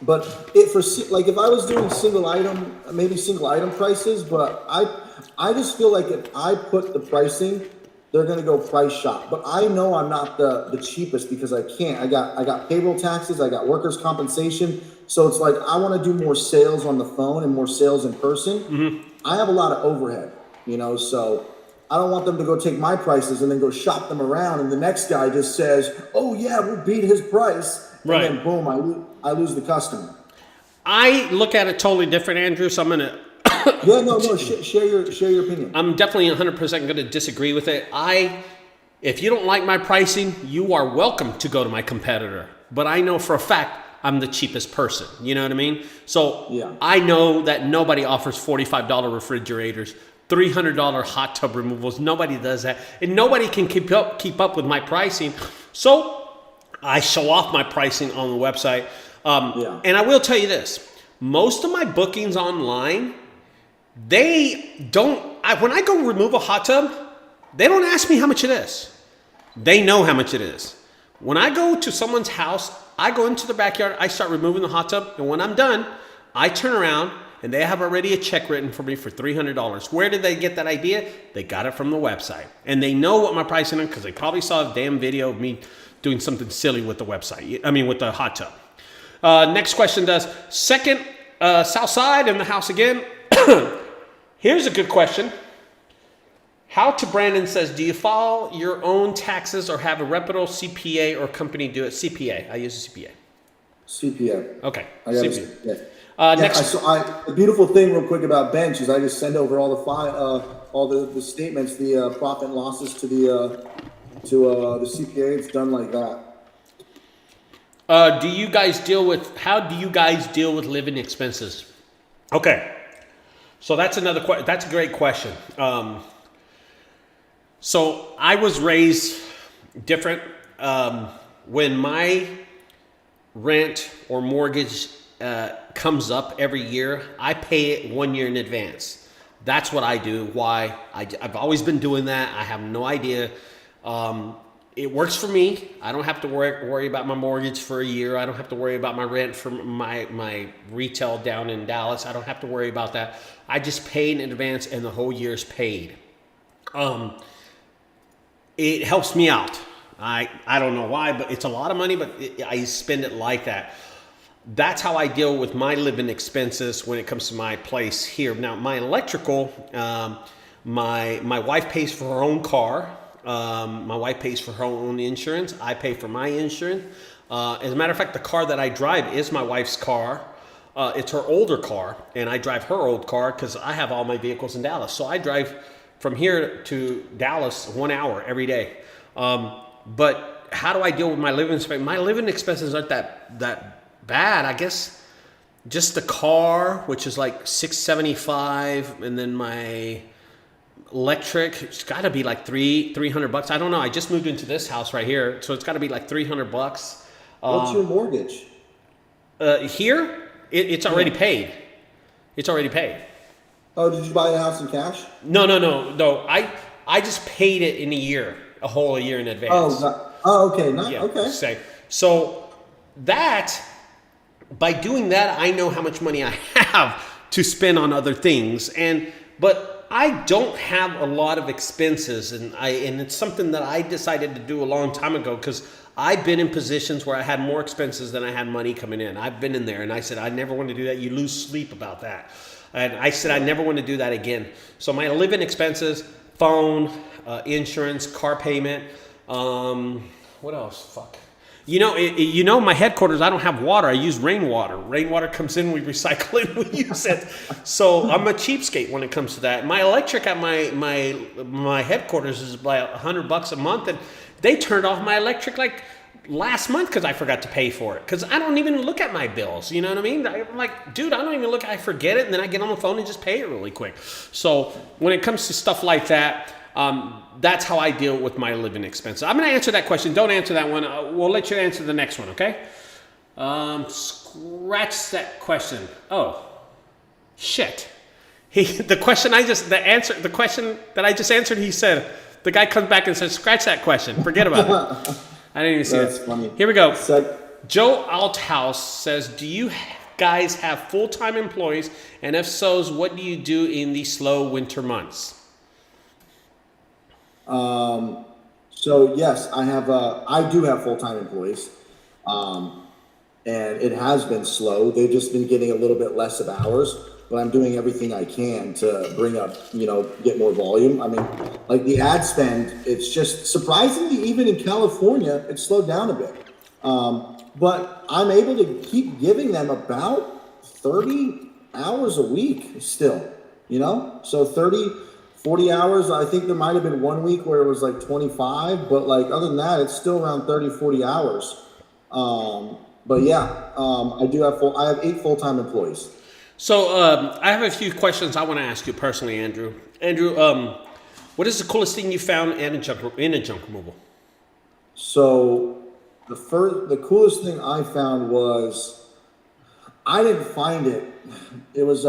but if I was doing single item prices, but I just feel like if I put the pricing, they're going to go price shop. But I know I'm not the cheapest because I can't. I got payroll taxes, I got workers' compensation. So it's like I want to do more sales on the phone and more sales in person. Mm-hmm. I have a lot of overhead, so I don't want them to go take my prices and then go shop them around, and the next guy just says, "Oh yeah, we'll beat his price," and Right. then boom, I lose the customer. I look at it totally different, Andrew. So I'm gonna. Yeah, no, share your opinion. I'm definitely 100% going to disagree with it. If you don't like my pricing, you are welcome to go to my competitor. But I know for a fact I'm the cheapest person. You know what I mean? So Yeah. I know that nobody offers $45 refrigerators, $300 hot tub removals. Nobody does that, and nobody can keep up with my pricing. So I show off my pricing on the website. And I will tell you this: most of my bookings online, when I go remove a hot tub, they don't ask me how much it is. They know how much it is. When I go to someone's house, I go into the backyard, I start removing the hot tub, and when I'm done, I turn around and they have already a check written for me for $300. Where did they get that idea? They got it from the website. And they know what my pricing is because they probably saw a damn video of me doing something silly with the website. With the hot tub. Next question does, second, south side in the house again. Here's a good question. How to Brandon says, do you file your own taxes or have a reputable CPA or company do it? CPA. I use a CPA. CPA. Okay. I got CPA. Next. The beautiful thing real quick about Bench is I just send over all the statements, the profit and losses to the CPA. It's done like that. How do you guys deal with living expenses? Okay. So that's that's a great question. So I was raised different. When my rent or mortgage comes up every year, I pay it 1 year in advance. That's what I do. Why? I've always been doing that. I have no idea. It works for me. I don't have to worry about my mortgage for a year. I don't have to worry about my rent for my retail down in Dallas. I don't have to worry about that. I just pay in advance and the whole year's paid. It helps me out. I don't know why, but it's a lot of money, but I spend it like that. That's how I deal with my living expenses when it comes to my place here. Now, my electrical, my wife pays for her own car. My wife pays for her own insurance. I pay for my insurance. As a matter of fact, the car that I drive is my wife's car. It's her older car, and I drive her old car because I have all my vehicles in Dallas. So I drive from here to Dallas 1 hour every day. But how do I deal with my living expenses? My living expenses aren't that bad. I guess just the car, which is like $675, and then my electric, it's got to be like $300. I don't know. I just moved into this house right here, so it's got to be like $300. What's your mortgage? Here, it's already paid. It's already paid. Oh, did you buy the house in cash? No. I just paid it in a whole year in advance. Okay. Okay. So that, by doing that, I know how much money I have to spend on other things, but I don't have a lot of expenses, and it's something that I decided to do a long time ago because I've been in positions where I had more expenses than I had money coming in. I've been in there, and I said, I never want to do that. You lose sleep about that. And I said, I never want to do that again. So my living expenses, phone, insurance, car payment, what else? Fuck. My headquarters, I don't have water. I use rainwater. Rainwater comes in, we recycle it, we use it. So I'm a cheapskate when it comes to that. My electric at my headquarters is like $100 a month, and they turned off my electric like last month because I forgot to pay for it. Because I don't even look at my bills. You know what I mean? I'm like, dude, I don't even look. I forget it, and then I get on the phone and just pay it really quick. So when it comes to stuff like that, that's how I deal with my living expenses. I'm going to answer that question. Don't answer that one. We'll let you answer the next one, okay? Scratch that question. Oh, shit. The question that I just answered, he said, the guy comes back and says, scratch that question. Forget about it. I didn't even see That's it. funny. Here we go. Joe Althouse says, do you guys have full-time employees? And if so, what do you do in the slow winter months? So yes, I do have full-time employees. And it has been slow. They've just been getting a little bit less of hours. but I'm doing everything I can to bring up, get more volume. I mean, like the ad spend, it's just surprisingly, even in California, it slowed down a bit. But I'm able to keep giving them about 30 hours a week still, so 30, 40 hours. I think there might have been 1 week where it was like 25, but like other than that, it's still around 30, 40 hours. But yeah, I have 8 full-time employees. So I have a few questions I want to ask you personally, Andrew. Andrew, what is the coolest thing you found in a junk removal? So the coolest thing I found was, I didn't find it. It was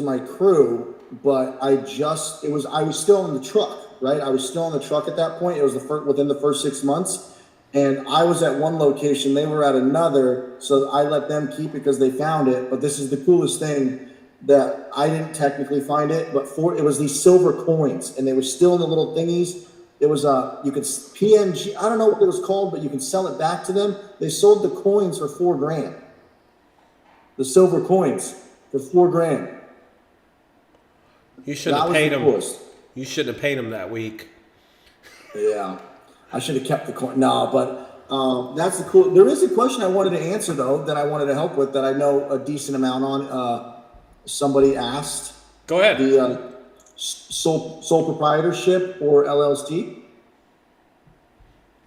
my crew, but I was still in the truck, right? I was still in the truck at that point. It was within the first 6 months. And I was at one location, they were at another, so I let them keep it because they found it. But this is the coolest thing, that I didn't technically find it, but it was these silver coins, and they were still in the little thingies. It was you could PNG, I don't know what it was called, but you can sell it back to them. They sold the coins for $4,000. The silver coins for $4,000. You should have paid them. You should have paid them that week. Yeah. I should have kept the coin. No, but that's the cool. There is a question I wanted to answer though, that I wanted to help with, that I know a decent amount on. Somebody asked. Go ahead. The sole proprietorship or LLC.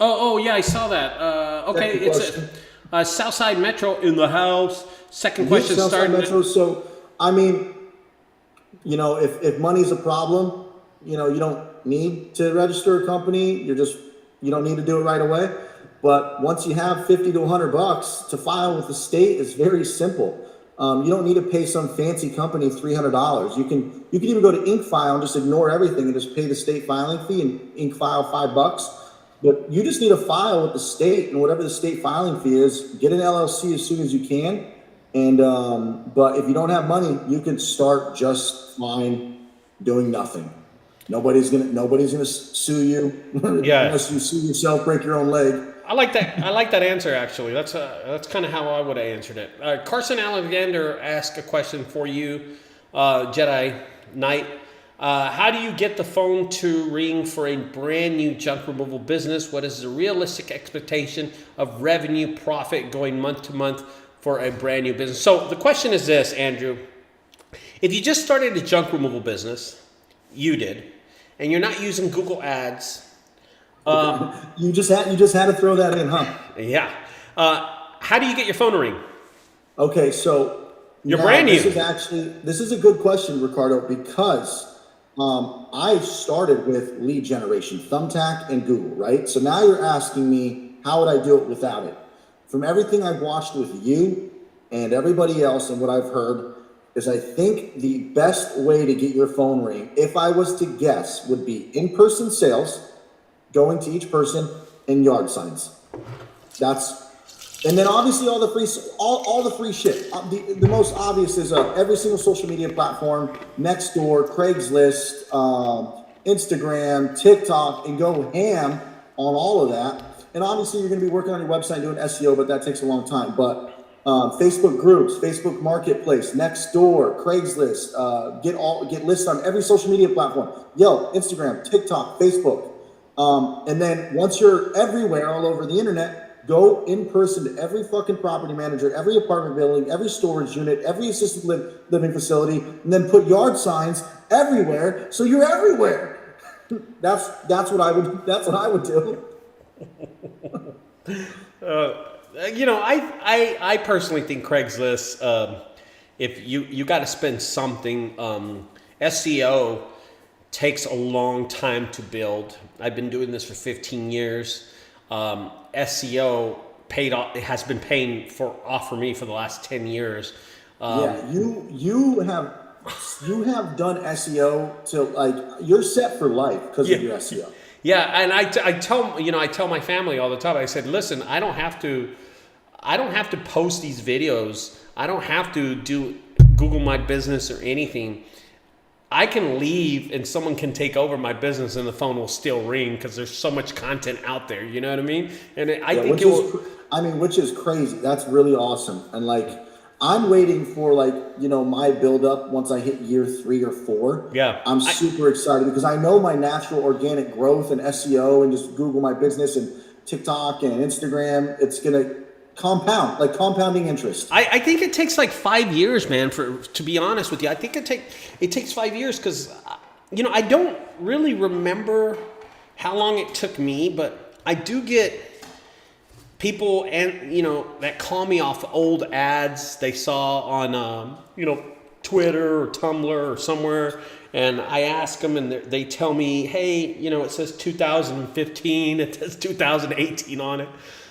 Oh yeah, I saw that. Okay, it's Southside Metro in the house. Second question starting. Metro. So I mean, if money's a problem, you don't need to register a company. You don't need to do it right away. But once you have $50 to $100 to file with the state, it's very simple. You don't need to pay some fancy company $300. You can even go to InkFile and just ignore everything and just pay the state filing fee, and InkFile $5. But you just need to file with the state, and whatever the state filing fee is, get an LLC as soon as you can. And but if you don't have money, you can start just fine doing nothing. Nobody's gonna sue you. Yeah. Unless you sue yourself, break your own leg. I like that answer, actually. That's kind of how I would have answered it. Carson Alexander asked a question for you, Jedi Knight. How do you get the phone to ring for a brand new junk removal business? What is the realistic expectation of revenue profit going month to month for a brand new business? So the question is this, Andrew. If you just started a junk removal business, you did, and you're not using Google Ads, you just had to throw that in, huh? Yeah. How do you get your phone to ring? Okay, so you're brand new. This is a good question, Ricardo, because I started with lead generation, Thumbtack and Google, right? So now you're asking me, how would I do it without it? From everything I've watched with you and everybody else and what I've heard, is I think the best way to get your phone ring, if I was to guess, would be in-person sales, going to each person, and yard signs. And then obviously all the free shit. The most obvious is every single social media platform, Nextdoor, Craigslist, Instagram, TikTok, and go ham on all of that. And obviously you're going to be working on your website doing SEO, but that takes a long time. But Facebook groups, Facebook Marketplace, Nextdoor, Craigslist, get lists on every social media platform. Instagram, TikTok, Facebook. And then once you're everywhere all over the internet, go in person to every fucking property manager, every apartment building, every storage unit, every assisted living facility, and then put yard signs everywhere so you're everywhere. That's what I would do. I personally think Craigslist, if you got to spend something, SEO takes a long time to build. I've been doing this for 15 years. SEO has been paying off for me for the last 10 years. You have done SEO to you're set for life because of your SEO. Yeah, and I tell my family all the time. I said, listen, I don't have to post these videos. I don't have to do Google My Business or anything. I can leave and someone can take over my business and the phone will still ring because there's so much content out there. You know what I mean? And which is crazy. That's really awesome. And I'm waiting for my build up once I hit year 3 or 4. Yeah. I'm super excited because I know my natural organic growth and SEO and just Google my business and TikTok and Instagram, it's going to compound, like compounding interest. I think it takes like 5 years, man, to be honest with you. I think it takes 5 years because, I don't really remember how long it took me, but I do get people that call me off old ads they saw on, Twitter or Tumblr or somewhere. And I ask them and they tell me, hey, it says 2015, it says 2018 on it.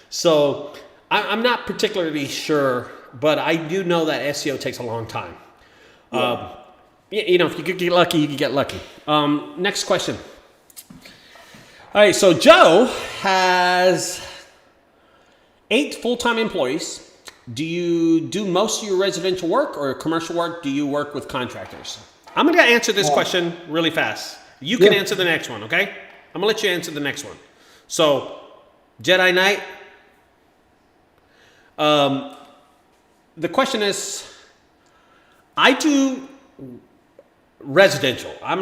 So I'm not particularly sure, but I do know that SEO takes a long time. Yeah. If you could get lucky, you could get lucky. Next question. All right, so Joe has 8 full-time employees. Do you do most of your residential work or commercial work? Do you work with contractors? I'm going to answer this question really fast. You can answer the next one, okay? I'm going to let you answer the next one. So, Jedi Knight. The question is, I do residential. I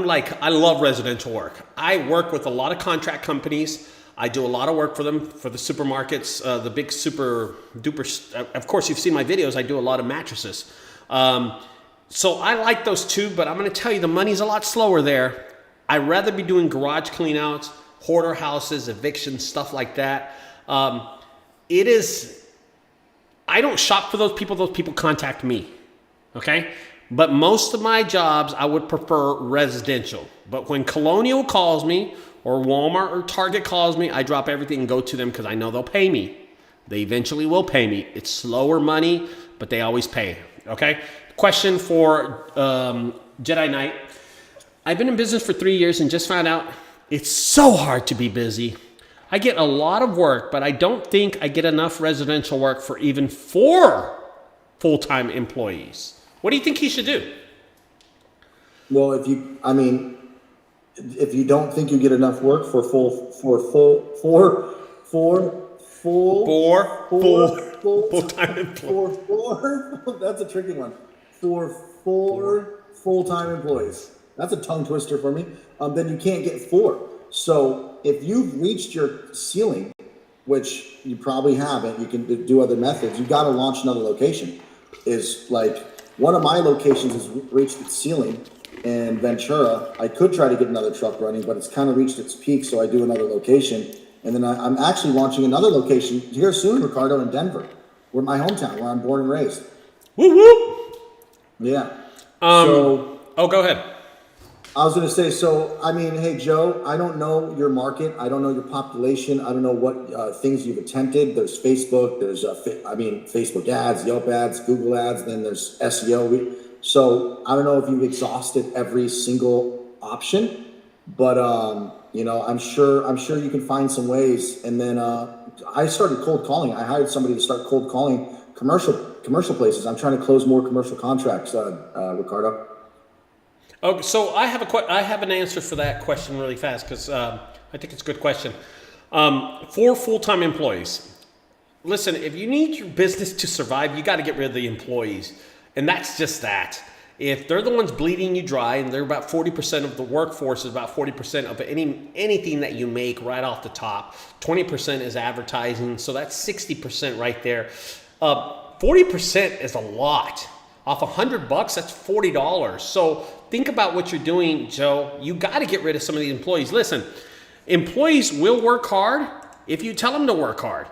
love residential work. I work with a lot of contract companies. I do a lot of work for them, for the supermarkets, the big super duper. Of course, you've seen my videos. I do a lot of mattresses. So I like those too, but I'm going to tell you the money's a lot slower there. I'd rather be doing garage cleanouts, hoarder houses, evictions, stuff like that. I don't shop for those people. Those people contact me. Okay. But most of my jobs, I would prefer residential. But when Colonial calls me or Walmart or Target calls me, I drop everything and go to them because I know they'll pay me. They eventually will pay me. It's slower money, but they always pay. Okay? Question for Jedi Knight. I've been in business for 3 years and just found out it's so hard to be busy. I get a lot of work, but I don't think I get enough residential work for even 4 full-time employees. What do you think he should do? Well, if you don't think you get enough work for full-time employees. That's a tricky one. For 4 full-time employees. That's a tongue twister for me. Then you can't get 4. So if you've reached your ceiling, which you probably haven't, you can do other methods. You got to launch another location. Is like one of my locations has reached its ceiling in Ventura. I could try to get another truck running, but it's kind of reached its peak, so I do another location. And then I'm actually launching another location here soon, Ricardo, in Denver, where my hometown, where I'm born and raised. Woo woo! Yeah. Go ahead. I was going to say, hey, Joe, I don't know your market. I don't know your population. I don't know what things you've attempted. There's Facebook. There's, Facebook ads, Yelp ads, Google ads. Then there's SEO. So I don't know if you've exhausted every single option, but, I'm sure you can find some ways. And then I started cold calling. I hired somebody to start cold calling commercial places. I'm trying to close more commercial contracts, Ricardo. Okay, so I have an answer for that question really fast because I think it's a good question. 4 full-time employees. Listen, if you need your business to survive, you got to get rid of the employees, and that's just that. If they're the ones bleeding you dry, and they're about 40% of the workforce, is about 40% of anything that you make right off the top. 20% is advertising, so that's 60% right there. 40% is a lot. Off $100, that's $40. So think about what you're doing, Joe. You got to get rid of some of these employees. Listen, employees will work hard if you tell them to work hard.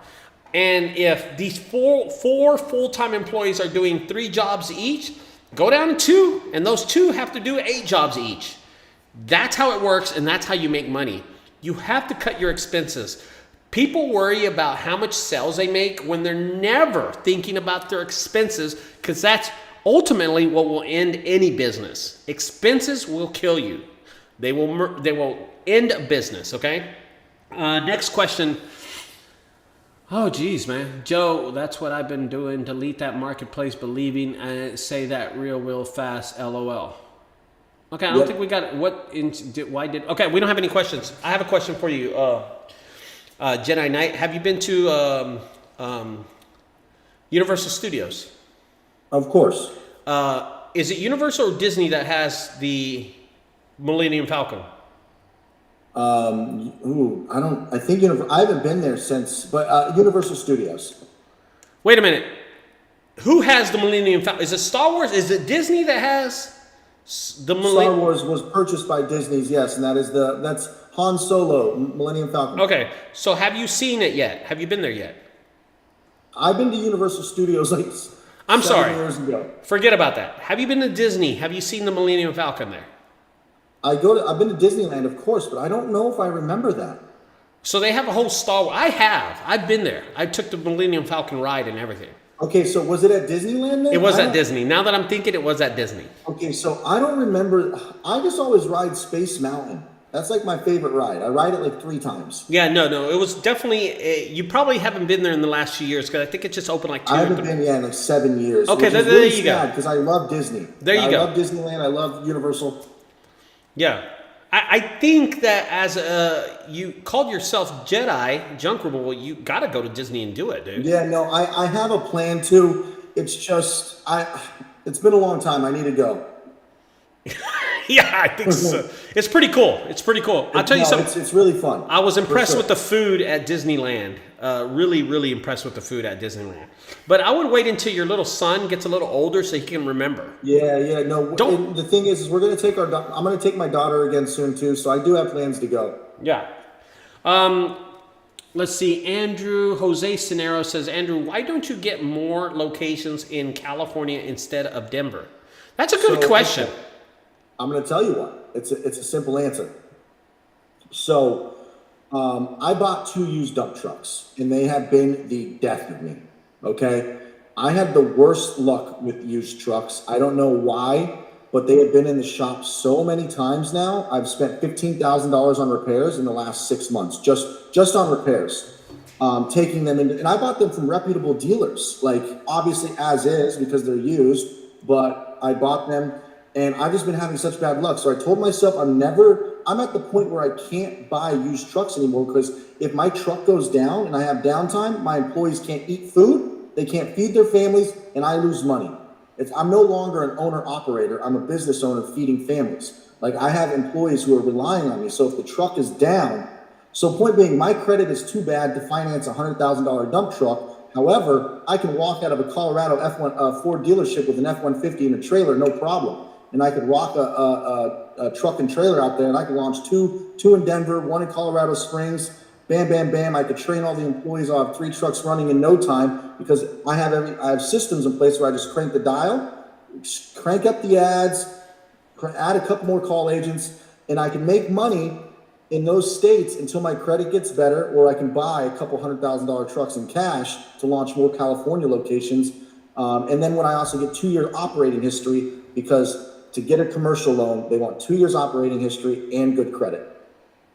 And if these four full-time employees are doing 3 jobs each, go down to 2, and those 2 have to do 8 jobs each. That's how it works, and that's how you make money. You have to cut your expenses. People worry about how much sales they make when they're never thinking about their expenses, because that's ultimately what will end any business. Expenses will kill you. They will end a business, okay? Next question. Oh, geez, man. Joe, that's what I've been doing. Delete that marketplace believing and say that real fast, LOL. Okay, I don't think we got it. Okay, we don't have any questions. I have a question for you, Jedi Knight. Have you been to Universal Studios? Of course. Is it Universal or Disney that has the Millennium Falcon? I think I haven't been there since, but Universal Studios. Wait a minute. Who has the Millennium Falcon? Is it Star Wars? Is it Disney that has the Millennium? Star Wars was purchased by Disney's, yes, and that's Han Solo, Millennium Falcon. Okay, so have you seen it yet? Have you been there yet? I've been to Universal Studios like I'm 7 sorry. years ago. Forget about that. Have you been to Disney? Have you seen the Millennium Falcon there? I've been to Disneyland, of course, but I don't know if I remember that. So they have a whole Star Wars. I've been there. I took the Millennium Falcon ride and everything. Okay, so was it at Disneyland then? It was at Disney. Now that I'm thinking, it was at Disney. Okay, so I don't remember. I just always ride Space Mountain. That's like my favorite ride. I ride it like 3 times. Yeah, no. It was definitely, you probably haven't been there in the last few years because I think it just opened like 2 I haven't been, in like 7 years. Okay, which is there really you go. Because I love Disney. There you go. I love Disneyland. I love Universal. Yeah. I think that as you called yourself Jedi, Junk Removal, you got to go to Disney and do it, dude. Yeah, no, I have a plan too. It's just, it's been a long time. I need to go. Yeah, I think so. It's pretty cool. I'll tell you something. It's really fun. I was impressed with the food at Disneyland. Really, really impressed with the food at Disneyland. But I would wait until your little son gets a little older so he can remember. Yeah. No, the thing is we're going to take I'm going to take my daughter again soon too. So I do have plans to go. Yeah. Let's see. Jose Cenero says, Andrew, why don't you get more locations in California instead of Denver? That's a good question. Okay. I'm going to tell you what. It's a simple answer. So I bought 2 used dump trucks, and they have been the death of me. Okay? I had the worst luck with used trucks. I don't know why, but they have been in the shop so many times now. I've spent $15,000 on repairs in the last 6 months, just on repairs. Taking them in, and I bought them from reputable dealers, like obviously as is because they're used, but I bought them. And I've just been having such bad luck. So I told myself I'm at the point where I can't buy used trucks anymore because if my truck goes down and I have downtime, my employees can't eat food, they can't feed their families, and I lose money. I'm no longer an owner-operator. I'm a business owner feeding families. Like I have employees who are relying on me. So if the truck is down, so point being, my credit is too bad to finance a $100,000 dump truck. However, I can walk out of a Colorado Ford dealership with an F-150 and a trailer, no problem. And I could rock a truck and trailer out there, and I could launch two in Denver, 1 in Colorado Springs. Bam, bam, bam. I could train all the employees. I'll have 3 trucks running in no time because I have systems in place where I just crank the dial, crank up the ads, add a couple more call agents, and I can make money in those states until my credit gets better, or I can buy a couple $100,000 trucks in cash to launch more California locations. And then when I also get 2-year operating history, because to get a commercial loan, they want 2 years operating history and good credit.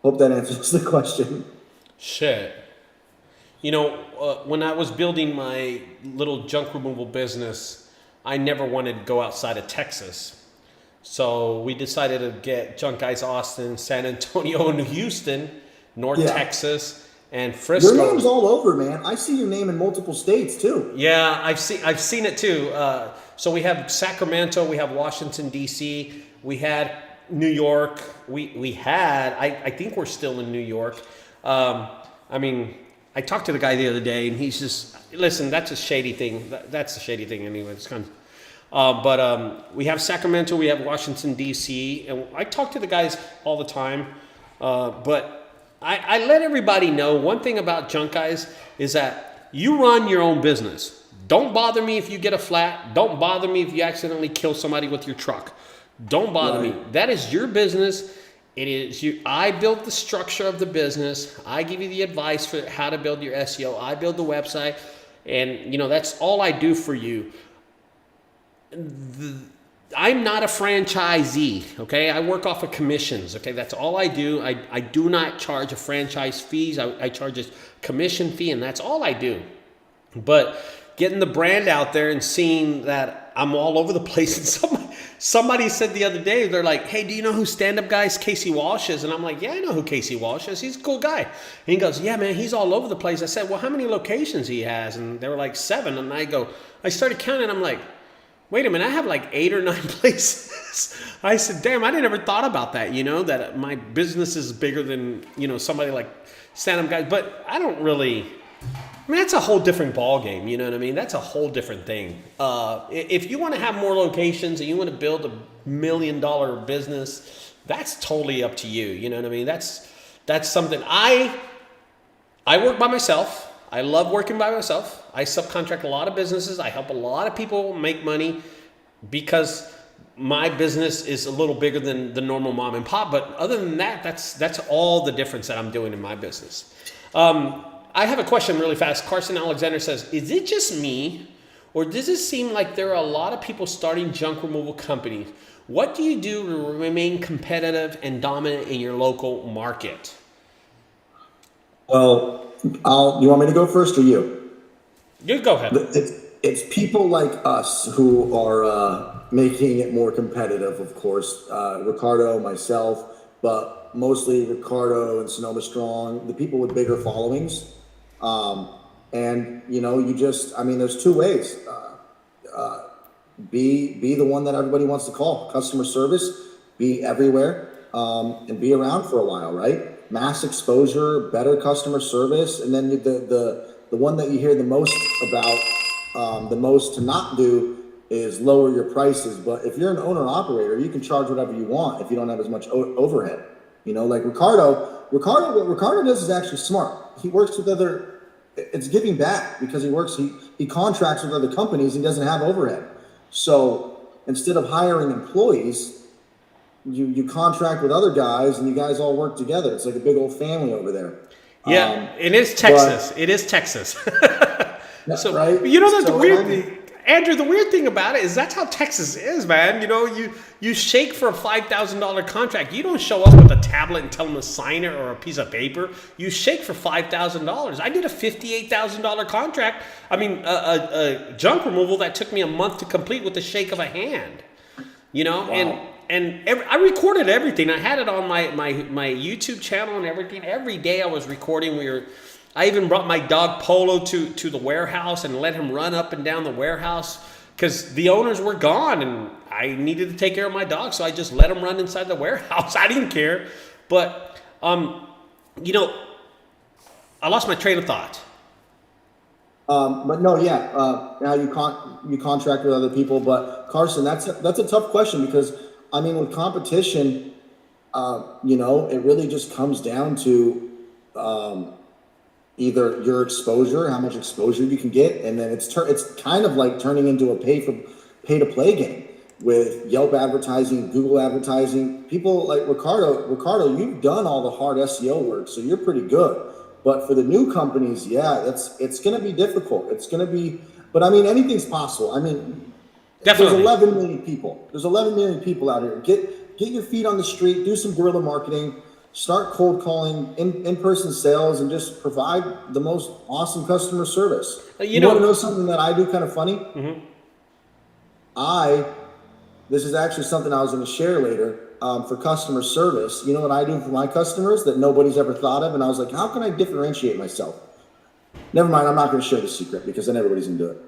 Hope that answers the question. Shit. You know, when I was building my little junk removal business, I never wanted to go outside of Texas. So we decided to get Junk Guys Austin, San Antonio, and Houston, North Texas, and Frisco. Your name's all over, man. I see your name in multiple states too. Yeah, I've seen it too. So we have Sacramento, we have Washington D.C., we had New York, we had. I think we're still in New York. I mean, I talked to the guy the other day, and he's just listen. That's a shady thing. That's a shady thing anyway. It's kind of. But we have Sacramento, we have Washington D.C., and I talk to the guys all the time. But I let everybody know one thing about Junk Guys is that you run your own business. Don't bother me if you get a flat. Don't bother me if you accidentally kill somebody with your truck. Don't bother me. That is your business. It is you. I build the structure of the business. I give you the advice for how to build your SEO. I build the website, and that's all I do for you. I'm not a franchisee, okay? I work off of commissions, okay? That's all I do. I do not charge a franchise fees. I charge a commission fee, and that's all I do. But getting the brand out there and seeing that I'm all over the place. And somebody said the other day, they're like, hey, do you know who stand-up guys Casey Walsh is? And I'm like, yeah, I know who Casey Walsh is. He's a cool guy. And he goes, yeah, man, he's all over the place. I said, well, how many locations he has? And they were like 7. And I started counting. I'm like, wait a minute, I have like 8 or 9 places. I said, damn, I never thought about that, that my business is bigger than, somebody like stand-up guys. But I don't really, that's a whole different ball game, you know what I mean? That's a whole different thing. If you want to have more locations and you want to build $1 million business, that's totally up to you, you know what I mean? That's something I work by myself. I love working by myself. I subcontract a lot of businesses. I help a lot of people make money because my business is a little bigger than the normal mom and pop. But other than that, that's all the difference that I'm doing in my business. I have a question really fast. Carson Alexander says, is it just me, or does it seem like there are a lot of people starting junk removal companies? What do you do to remain competitive and dominant in your local market? Well, you want me to go first or you? You go ahead. It's people like us who are making it more competitive, of course. Ricardo, myself, but mostly Ricardo and Sonoma Strong, the people with bigger followings. And there's 2 ways. Be the one that everybody wants to call. Customer service, be everywhere, and be around for a while, right? Mass exposure, better customer service, and then the one that you hear the most about, the most to not do is lower your prices. But if you're an owner operator, you can charge whatever you want if you don't have as much overhead. Like Ricardo, what Ricardo does is actually smart. He works with other. It's giving back because he contracts with other companies. He doesn't have overhead. So instead of hiring employees, you contract with other guys and you guys all work together. It's like a big old family over there. Yeah, it is Texas. It is Texas. So, right? The weird thing, Andrew, the weird thing about it is that's how Texas is, man. You shake for a $5,000 contract. You don't show up with a tablet and tell them to sign it or a piece of paper. You shake for $5,000. I did a $58,000 contract. A junk removal that took me a month to complete with the shake of a hand. Wow. I recorded everything. I had it on my YouTube channel and everything. Every day I was recording. I even brought my dog Polo to the warehouse and let him run up and down the warehouse because the owners were gone and I needed to take care of my dog. So I just let him run inside the warehouse. I didn't care. But, I lost my train of thought. But no, yeah. Now you contract with other people, but Carson, that's a tough question because with competition, it really just comes down to either your exposure, how much exposure you can get, and then it's kind of like turning into a pay to play game with Yelp advertising, Google advertising. People like Ricardo, you've done all the hard SEO work, so you're pretty good. But for the new companies, it's going to be difficult. It's going to be, but anything's possible. Definitely. There's 11 million people. There's 11 million people out here. Get your feet on the street, do some guerrilla marketing, start cold calling, in-person sales, and just provide the most awesome customer service. You want to know something that I do kind of funny? Mm-hmm. This is actually something I was going to share later. For customer service, you know what I do for my customers that nobody's ever thought of? And I was like, how can I differentiate myself? Never mind, I'm not going to share the secret because then everybody's going to do it.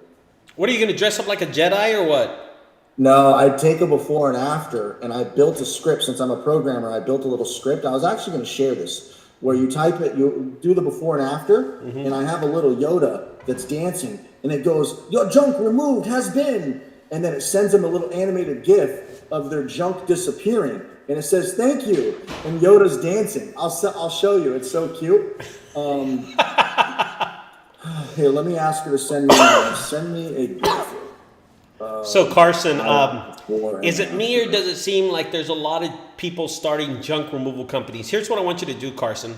What, are you going to dress up like a Jedi or what? No, I take a before and after, and I built a script. Since I'm a programmer, I built a little script. I was actually going to share this, where you type it, you do the before and after, and I have a little Yoda that's dancing, and it goes, "Your junk removed has been," and then it sends them a little animated GIF of their junk disappearing, and it says, "Thank you," and Yoda's dancing. I'll show you. It's so cute. Here, let me ask her to send me a GIF. So Carson, is it me or does it seem like there's a lot of people starting junk removal companies? Here's what I want you to do, Carson.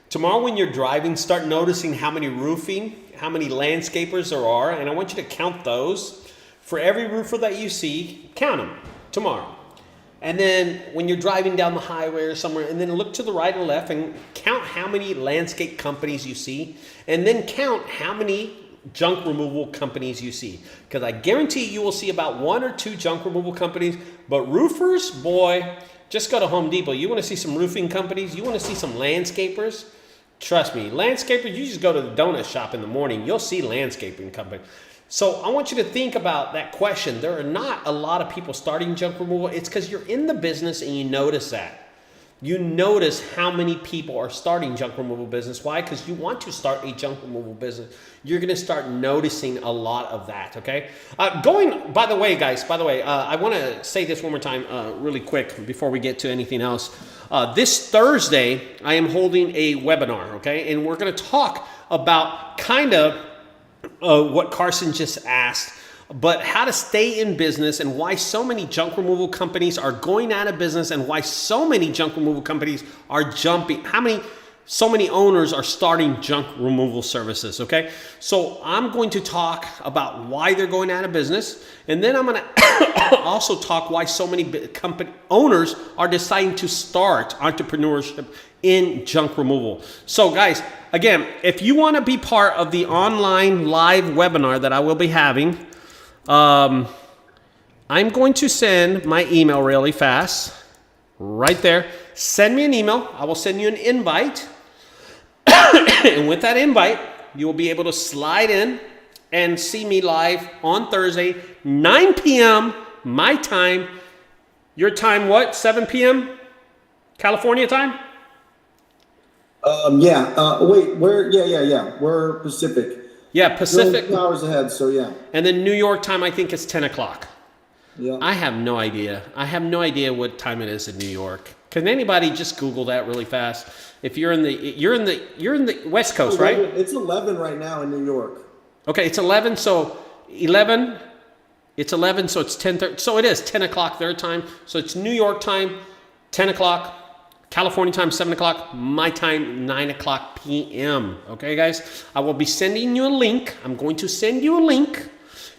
Tomorrow when you're driving, start noticing how many landscapers there are, and I want you to count those. For every roofer that you see, count them tomorrow. And then when you're driving down the highway or somewhere, and then look to the right and left and count how many landscape companies you see, and then count how many junk removal companies you see, because I guarantee you will see about 1 or 2 junk removal companies. But roofers, boy, just go to Home Depot. You want to see some roofing companies, you want to see some landscapers, trust me, landscapers, you just go to the donut shop in the morning, you'll see landscaping companies. So I want you to think about that question. There are not a lot of people starting junk removal. It's because you're in the business and you notice that. You notice how many people are starting junk removal business. Why? Because you want to start a junk removal business. You're going to start noticing a lot of that, okay? By the way, guys, I want to say this one more time really quick before we get to anything else. This Thursday, I am holding a webinar, okay? And we're going to talk about kind of what Carson just asked, but how to stay in business and why so many junk removal companies are going out of business and why so many junk removal companies are jumping. So many owners are starting junk removal services, okay? So I'm going to talk about why they're going out of business. And then I'm going to also talk why so many company owners are deciding to start entrepreneurship in junk removal. So guys, again, if you want to be part of the online live webinar that I will be having, I'm going to send my email really fast right there. Send me an email. I will send you an invite. And with that invite, you will be able to slide in and see me live on Thursday, 9 p.m. my time. Your time, what? 7 p.m. California time? Wait, we're Pacific. Yeah, Pacific. 2 hours ahead, so yeah. And then New York time, I think it's 10 o'clock. Yeah. I have no idea. I have no idea what time it is in New York. Can anybody just Google that really fast? If you're in the West Coast, right? It's 11 right now in New York. Okay, it's 11. So 11. It's 11. So it's 10:30. So it is 10 o'clock their time. So it's New York time, 10 o'clock. California time, 7 o'clock. My time, 9 o'clock p.m. Okay, guys? I will be sending you a link. I'm going to send you a link.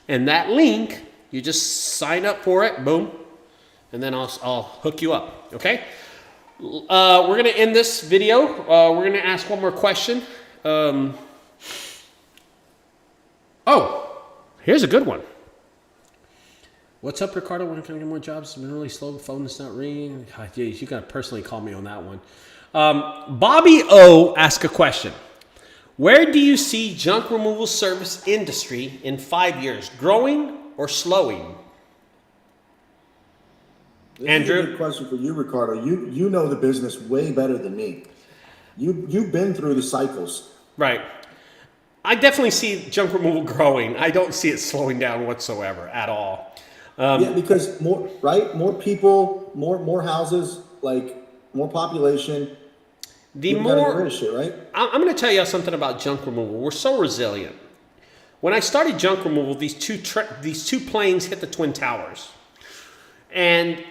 And that link, you just sign up for it. Boom. And then I'll hook you up. Okay? We're going to end this video. We're going to ask one more question. Here's a good one. What's up, Ricardo? When can I get more jobs? It's been really slow. The phone is not ringing. God, geez, you got to personally call me on that one. Bobby O asked a question. Where do you see junk removal service industry in 5 years? Growing or slowing? This Andrew? is a good question for you, Ricardo. You know the business way better than me. You've been through the cycles. Right. I definitely see junk removal growing. I don't see it slowing down whatsoever at all. Because more people, more houses, like more population. The gotta get rid more of shit, right? I'm going to tell you something about junk removal. We're so resilient. When I started junk removal, these two planes hit the Twin Towers, and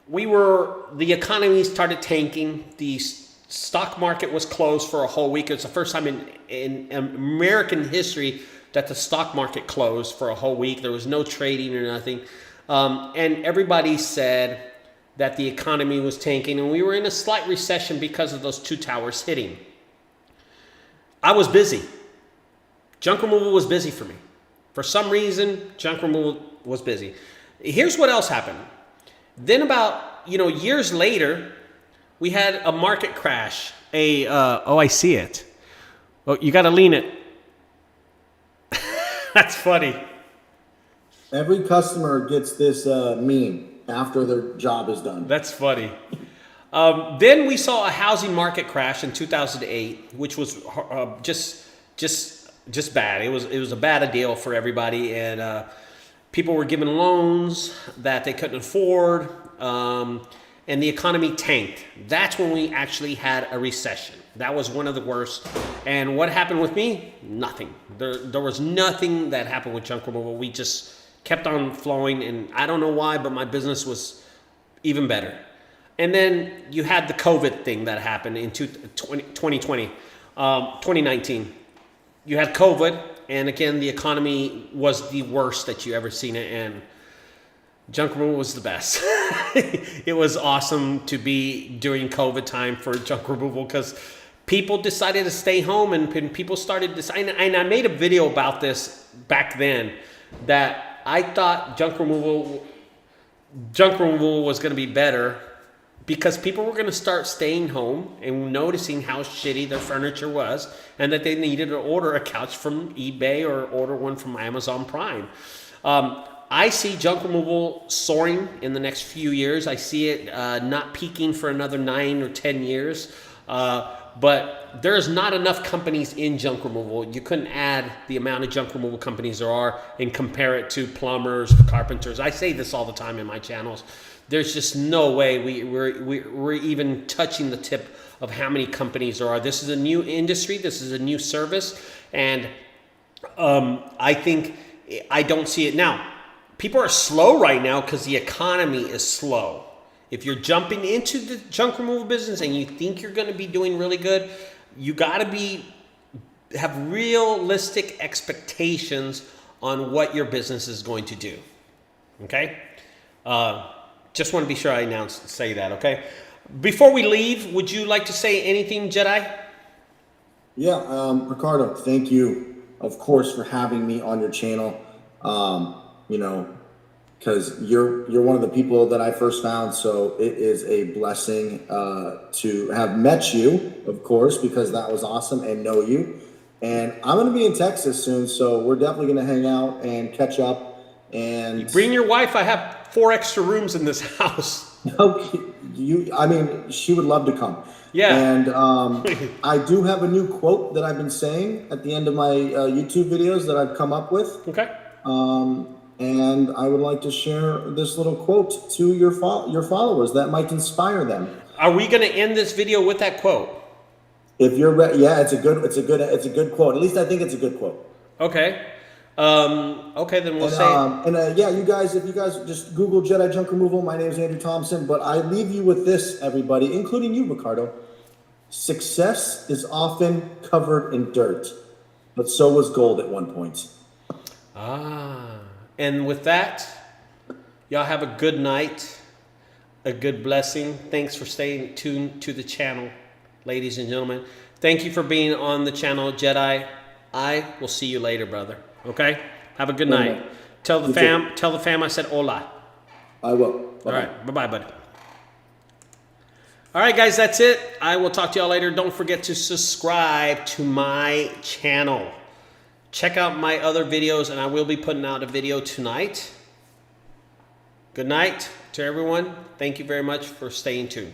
the economy started tanking. The stock market was closed for a whole week. It was the first time in American history that the stock market closed for a whole week. There was no trading or nothing. And everybody said that the economy was tanking, and we were in a slight recession because of those two towers hitting. I was busy. Junk removal was busy for me. For some reason, junk removal was busy. Here's what else happened. Then about, years later, we had a market crash. I see it. Oh, you got to lean it. That's funny. Every customer gets this meme after their job is done. That's funny. Then we saw a housing market crash in 2008, which was just bad. It was a bad deal for everybody, and people were given loans that they couldn't afford, and the economy tanked. That's when we actually had a recession. That was one of the worst. And what happened with me? Nothing. There was nothing that happened with junk removal. We just kept on flowing, and I don't know why, but my business was even better. And then you had the COVID thing that happened in 2020, 2019. You had COVID, and again, the economy was the worst that you ever seen it, and junk removal was the best. It was awesome to be during COVID time for junk removal because people decided to stay home, and people started deciding. And I made a video about this back then that I thought junk removal was going to be better because people were going to start staying home and noticing how shitty their furniture was, and that they needed to order a couch from eBay or order one from Amazon Prime. I see junk removal soaring in the next few years. I see it not peaking for another 9 or 10 years. But there's not enough companies in junk removal. You couldn't add the amount of junk removal companies there are and compare it to plumbers, carpenters. I say this all the time in my channels. There's just no way we're even touching the tip of how many companies there are. This is a new industry. This is a new service. And I don't see it now. People are slow right now because the economy is slow. If you're jumping into the junk removal business and you think you're going to be doing really good, you got to have realistic expectations on what your business is going to do. Okay? Just want to be sure I say that, okay? Before we leave, would you like to say anything, Jedi? Yeah, Ricardo, thank you, of course, for having me on your channel. Because you're one of the people that I first found, so it is a blessing to have met you, of course, because that was awesome, and know you. And I'm going to be in Texas soon, so we're definitely going to hang out and catch up. And bring your wife. I have 4 extra rooms in this house. Okay, she would love to come. Yeah. And I do have a new quote that I've been saying at the end of my YouTube videos that I've come up with. Okay. And I would like to share this little quote to your followers that might inspire them. Are we going to end this video with that quote? If you're ready, yeah, it's a good quote. At least I think it's a good quote. Okay. Okay, then we'll say. Yeah, you guys, if you guys just Google Jedi Junk Removal, my name is Andrew Thompson. But I leave you with this, everybody, including you, Ricardo. Success is often covered in dirt, but so was gold at one point. And with that, y'all have a good night, a good blessing. Thanks for staying tuned to the channel, ladies and gentlemen. Thank you for being on the channel, Jedi. I will see you later, brother. Okay? Have a good night. Tell the fam I said hola. I will. Bye-bye. All right. Bye-bye, buddy. All right, guys, that's it. I will talk to y'all later. Don't forget to subscribe to my channel. Check out my other videos, and I will be putting out a video tonight. Good night to everyone. Thank you very much for staying tuned.